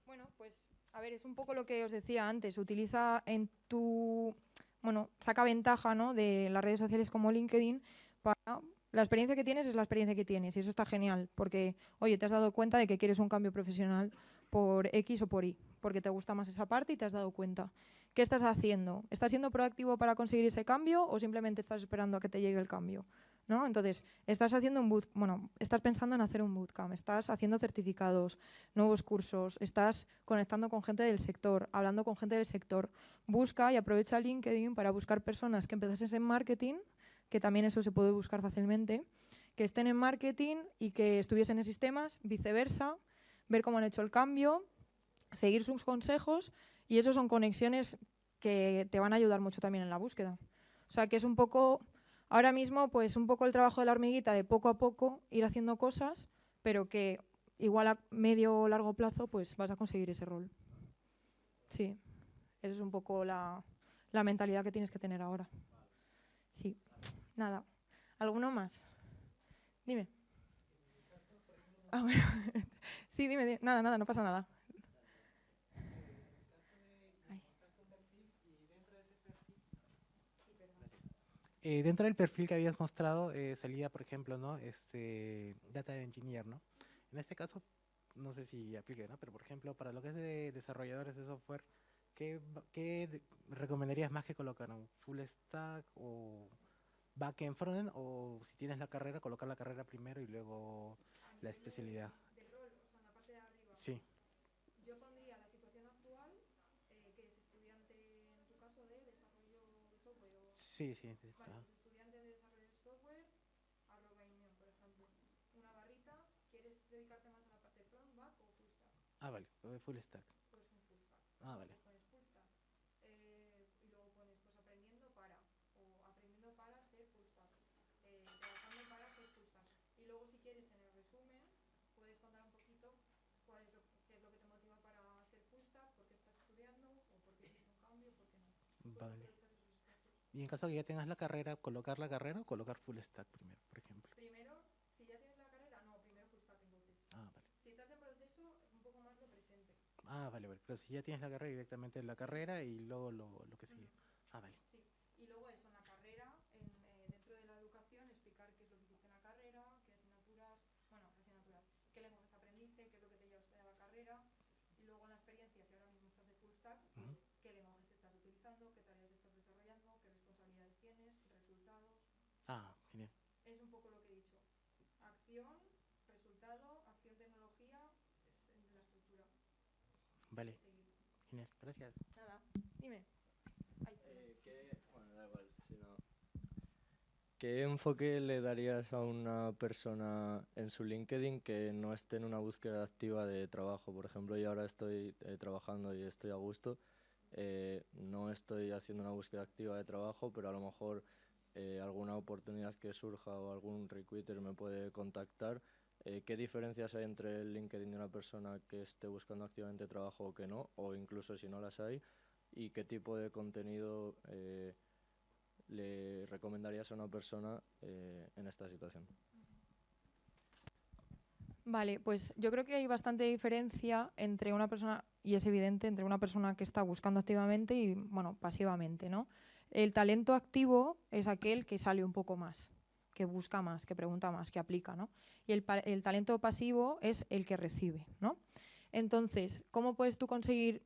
Bueno, pues a ver, es un poco lo que os decía antes, utiliza en saca ventaja, ¿no?, de las redes sociales como LinkedIn para... La experiencia que tienes es la experiencia que tienes, y eso está genial, porque, oye, te has dado cuenta de que quieres un cambio profesional por X o por Y, porque te gusta más esa parte y te has dado cuenta. ¿Qué estás haciendo? ¿Estás siendo proactivo para conseguir ese cambio o simplemente estás esperando a que te llegue el cambio? ¿No? Entonces, estás pensando en hacer un bootcamp, estás haciendo certificados, nuevos cursos, estás conectando con gente del sector, hablando con gente del sector. Busca y aprovecha LinkedIn para buscar personas que empezasen en marketing, que también eso se puede buscar fácilmente, que estén en marketing y que estuviesen en sistemas, viceversa, ver cómo han hecho el cambio, seguir sus consejos, y eso son conexiones que te van a ayudar mucho también en la búsqueda. O sea, que es un poco Ahora mismo, pues un poco el trabajo de la hormiguita, de poco a poco ir haciendo cosas, pero que igual a medio o largo plazo pues vas a conseguir ese rol. Sí, esa es un poco la mentalidad que tienes que tener ahora. Sí, nada. ¿Alguno más? Dime. Ah, bueno. Sí, dime. Nada, no pasa nada. Dentro del perfil que habías mostrado salía, por ejemplo, ¿no? Data Engineer, ¿no? En este caso, no sé si aplique, ¿no? Pero, por ejemplo, para lo que es de desarrolladores de software, ¿qué recomendarías más que colocar? ¿Un full stack o backend, frontend? O si tienes la carrera, colocar la carrera primero y luego la especialidad. Del rol, o sea, en la parte de arriba. Sí. Yo pondría la situación actual, que es estudiante, en tu caso, de desarrollo de software. Sí. Vale, pues estudiante de desarrollo de software, @Inmion, por ejemplo. Una barrita, ¿quieres dedicarte más a la parte front, back o full stack? Vale, full stack. Pues un full stack. Vale. Pues pones full stack. Y luego pones pues aprendiendo para ser full stack. Trabajando para ser full stack. Y luego si quieres en el resumen puedes contar un poquito qué es lo que te motiva para ser full stack, por qué estás estudiando o por qué hiciste un cambio, por qué no. Vale. Y en caso de que ya tengas la carrera, ¿colocar la carrera o colocar full stack primero, por ejemplo? Primero, si ya tienes la carrera, no, primero full stack entonces. Vale. Si estás en proceso, un poco más lo presente. Vale. Pero si ya tienes la carrera, directamente la carrera y luego lo que sigue. Vale. Sí, y luego eso, en la carrera, dentro de la educación, explicar qué es lo que hiciste en la carrera, qué lenguajes aprendiste, qué es lo que te llevaste a la carrera, y luego en la experiencia, si ahora mismo estás de full stack, pues qué lenguajes estás utilizando, qué tareas estás desarrollando, qué responsabilidades tienes, resultados. Genial. Es un poco lo que he dicho. Acción, resultado, acción, tecnología, es la estructura. Vale. Genial, gracias. Nada, dime. Bueno, da igual, si no. ¿Qué enfoque le darías a una persona en su LinkedIn que no esté en una búsqueda activa de trabajo? Por ejemplo, yo ahora estoy trabajando y estoy a gusto. No estoy haciendo una búsqueda activa de trabajo, pero a lo mejor alguna oportunidad que surja o algún recruiter me puede contactar. ¿Qué diferencias hay entre el LinkedIn de una persona que esté buscando activamente trabajo o que no? O incluso si no las hay, ¿y qué tipo de contenido le recomendarías a una persona en esta situación? Vale, pues yo creo que hay bastante diferencia entre una persona, y es evidente, entre una persona que está buscando activamente y, bueno, pasivamente, ¿no? El talento activo es aquel que sale un poco más, que busca más, que pregunta más, que aplica, ¿no? Y el talento pasivo es el que recibe, ¿no? Entonces, ¿cómo puedes tú conseguir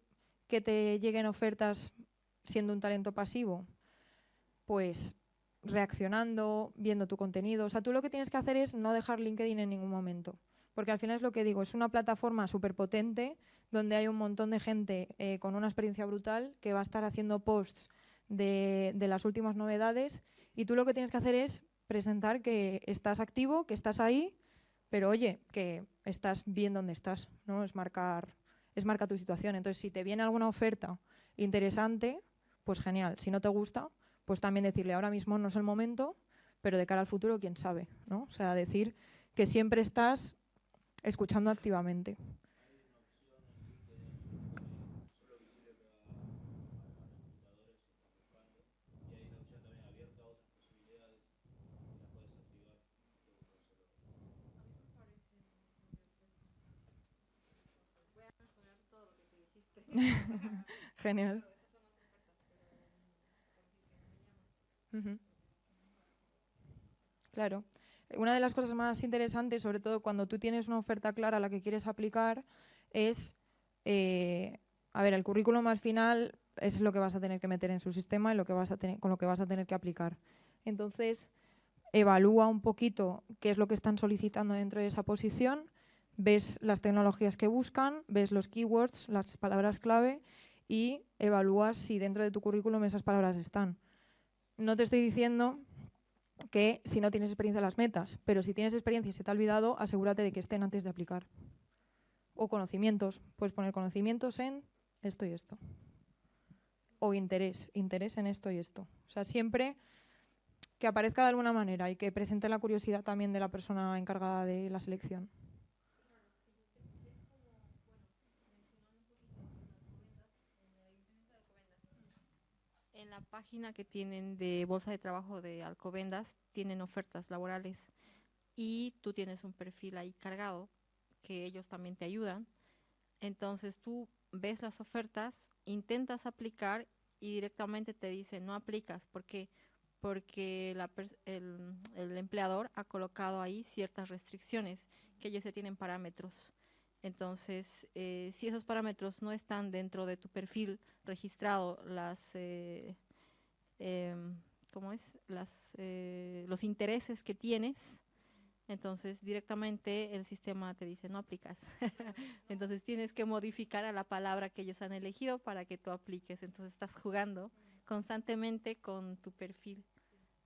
que te lleguen ofertas siendo un talento pasivo? Pues reaccionando, viendo tu contenido. O sea, tú lo que tienes que hacer es no dejar LinkedIn en ningún momento. Porque al final es lo que digo, es una plataforma súper potente donde hay un montón de gente con una experiencia brutal que va a estar haciendo posts de las últimas novedades y tú lo que tienes que hacer es presentar que estás activo, que estás ahí, pero oye, que estás bien donde estás, ¿no? Es marcar tu situación. Entonces, si te viene alguna oferta interesante, pues genial. Si no te gusta, pues también decirle ahora mismo no es el momento, pero de cara al futuro, quién sabe, ¿no? O sea, decir que siempre estás escuchando activamente. Genial. Claro. Una de las cosas más interesantes, sobre todo cuando tú tienes una oferta clara a la que quieres aplicar, es, a ver, el currículum al final es lo que vas a tener que meter en su sistema y con lo que vas a tener que aplicar. Entonces, evalúa un poquito qué es lo que están solicitando dentro de esa posición, ves las tecnologías que buscan, ves los keywords, las palabras clave y evalúas si dentro de tu currículum esas palabras están. No te estoy diciendo que si no tienes experiencia las metas, pero si tienes experiencia y se te ha olvidado, asegúrate de que estén antes de aplicar. O conocimientos, puedes poner conocimientos en esto y esto. O interés en esto y esto. O sea, siempre que aparezca de alguna manera y que presente la curiosidad también de la persona encargada de la selección. En la página que tienen de Bolsa de Trabajo de Alcobendas tienen ofertas laborales y tú tienes un perfil ahí cargado que ellos también te ayudan. Entonces tú ves las ofertas, intentas aplicar y directamente te dicen no aplicas. ¿Por qué? Porque el empleador ha colocado ahí ciertas restricciones que ellos ya tienen parámetros. Entonces, si esos parámetros no están dentro de tu perfil registrado, los intereses que tienes, entonces directamente el sistema te dice no aplicas. Entonces tienes que modificar a la palabra que ellos han elegido para que tú apliques. Entonces estás jugando constantemente con tu perfil.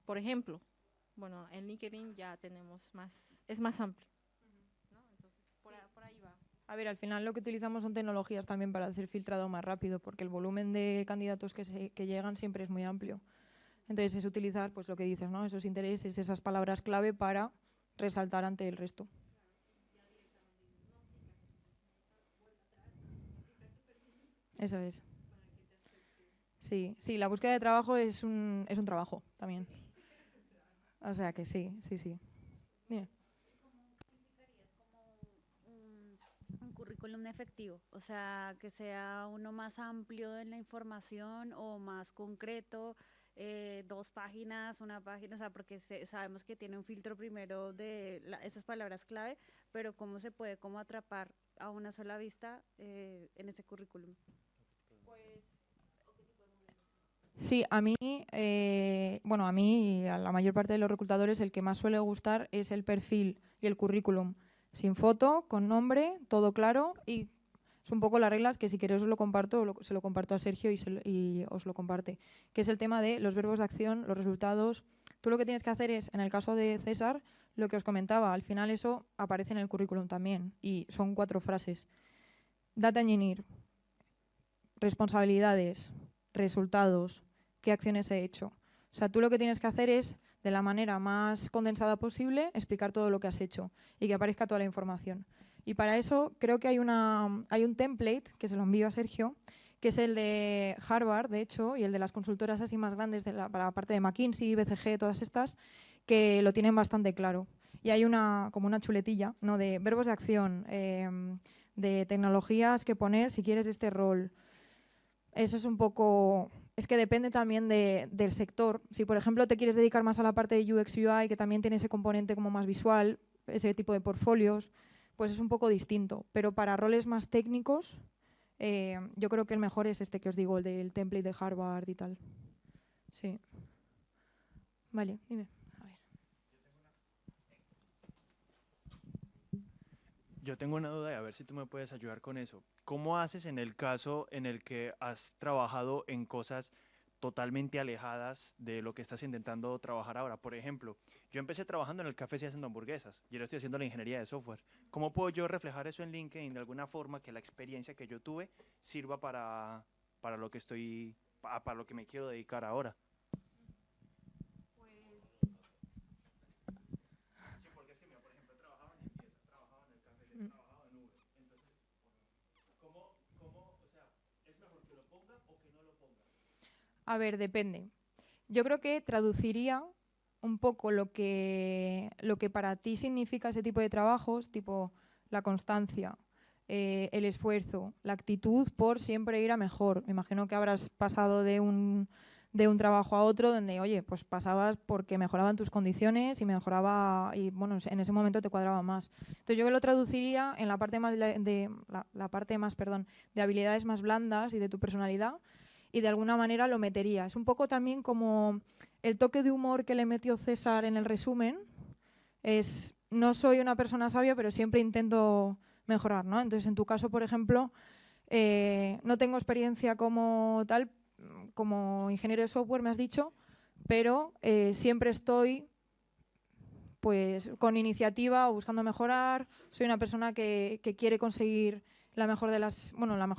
Por ejemplo, bueno, en LinkedIn ya tenemos es más amplio, ¿no? Entonces por ahí va. A ver, al final lo que utilizamos son tecnologías también para hacer filtrado más rápido, porque el volumen de candidatos que llegan siempre es muy amplio. Entonces es utilizar, pues lo que dices, ¿no? Esos intereses, esas palabras clave para resaltar ante el resto. Eso es. Sí, sí, la búsqueda de trabajo es un trabajo también. O sea que sí, sí, sí. Dime. Un currículum efectivo, o sea, que sea uno más amplio en la información o más concreto, 2 páginas, una página, o sea, porque sabemos que tiene un filtro primero de esas palabras clave, pero cómo se puede atrapar a una sola vista en ese currículum. Sí, a mí y a la mayor parte de los reclutadores el que más suele gustar es el perfil y el currículum. Sin foto, con nombre, todo claro, y son un poco las reglas que si queréis os lo comparto, se lo comparto a Sergio y os lo comparte, que es el tema de los verbos de acción, los resultados. Tú lo que tienes que hacer es, en el caso de César, lo que os comentaba, al final eso aparece en el currículum también, y son 4 frases. Data engineer, responsabilidades, resultados, qué acciones he hecho. O sea, tú lo que tienes que hacer es, de la manera más condensada posible, explicar todo lo que has hecho y que aparezca toda la información. Y para eso creo que hay un template, que se lo envío a Sergio, que es el de Harvard, de hecho, y el de las consultoras así más grandes para la parte de McKinsey, BCG, todas estas, que lo tienen bastante claro. Y hay como una chuletilla, ¿no?, de verbos de acción, de tecnologías que poner si quieres este rol. Eso es un poco... Es que depende también del sector. Si, por ejemplo, te quieres dedicar más a la parte de UX UI, que también tiene ese componente como más visual, ese tipo de portfolios, pues es un poco distinto. Pero para roles más técnicos, yo creo que el mejor es este que os digo, el del template de Harvard y tal. Sí. Vale, dime. A ver. Yo tengo una duda y a ver si tú me puedes ayudar con eso. ¿Cómo haces en el caso en el que has trabajado en cosas totalmente alejadas de lo que estás intentando trabajar ahora? Por ejemplo, yo empecé trabajando en el café y haciendo hamburguesas y ahora estoy haciendo la ingeniería de software. ¿Cómo puedo yo reflejar eso en LinkedIn de alguna forma, que la experiencia que yo tuve sirva para lo que para lo que me quiero dedicar ahora? A ver, depende. Yo creo que traduciría un poco lo que para ti significa ese tipo de trabajos, tipo la constancia, el esfuerzo, la actitud por siempre ir a mejor. Me imagino que habrás pasado de un trabajo a otro donde, oye, pues pasabas porque mejoraban tus condiciones y bueno, en ese momento te cuadraba más. Entonces yo que lo traduciría en la parte más de habilidades más blandas y de tu personalidad, y de alguna manera lo metería. Es un poco también como el toque de humor que le metió César en el resumen. No soy una persona sabia, pero siempre intento mejorar, ¿no? Entonces, en tu caso, por ejemplo, no tengo experiencia como ingeniero de software, me has dicho, pero siempre estoy pues con iniciativa o buscando mejorar. Soy una persona que quiere conseguir la mejor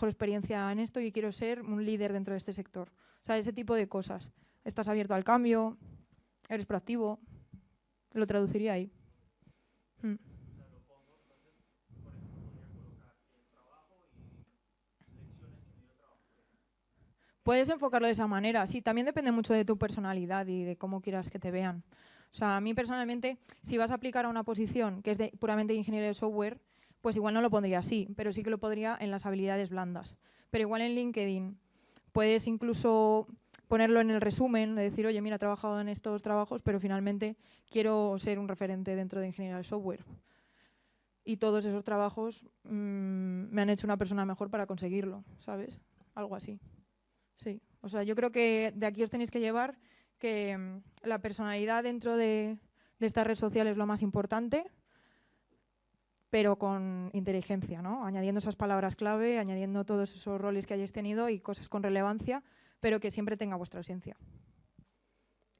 experiencia en esto y quiero ser un líder dentro de este sector. O sea, ese tipo de cosas. Estás abierto al cambio, eres proactivo, lo traduciría ahí. Mm. Puedes enfocarlo de esa manera, sí, también depende mucho de tu personalidad y de cómo quieras que te vean. O sea, a mí personalmente, si vas a aplicar a una posición que es de puramente de ingeniero de software, pues igual no lo pondría así, pero sí que lo pondría en las habilidades blandas. Pero igual en LinkedIn puedes incluso ponerlo en el resumen, de decir, oye, mira, he trabajado en estos trabajos, pero finalmente quiero ser un referente dentro de ingeniería de software. Y todos esos trabajos me han hecho una persona mejor para conseguirlo, ¿sabes? Algo así. Sí, o sea, yo creo que de aquí os tenéis que llevar que la personalidad dentro de esta red social es lo más importante, pero con inteligencia, ¿no? Añadiendo esas palabras clave, añadiendo todos esos roles que hayáis tenido y cosas con relevancia, pero que siempre tenga vuestra esencia.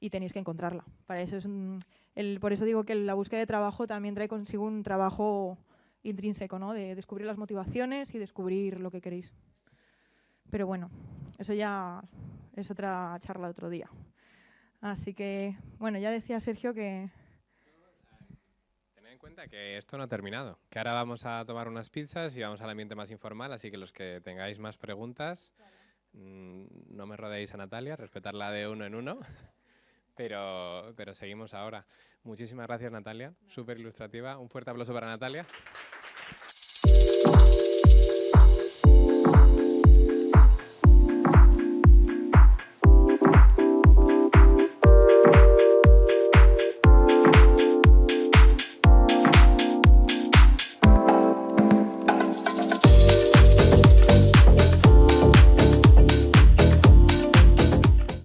Y tenéis que encontrarla. Para eso por eso digo que la búsqueda de trabajo también trae consigo un trabajo intrínseco, ¿no? De descubrir las motivaciones y descubrir lo que queréis. Pero bueno, eso ya es otra charla de otro día. Así que, bueno, ya decía Sergio que... Tened en cuenta que esto no ha terminado, que ahora vamos a tomar unas pizzas y vamos al ambiente más informal, así que los que tengáis más preguntas, no me rodéis a Natalia, respetarla de uno en uno, pero seguimos ahora. Muchísimas gracias, Natalia, súper ilustrativa. Un fuerte aplauso para Natalia.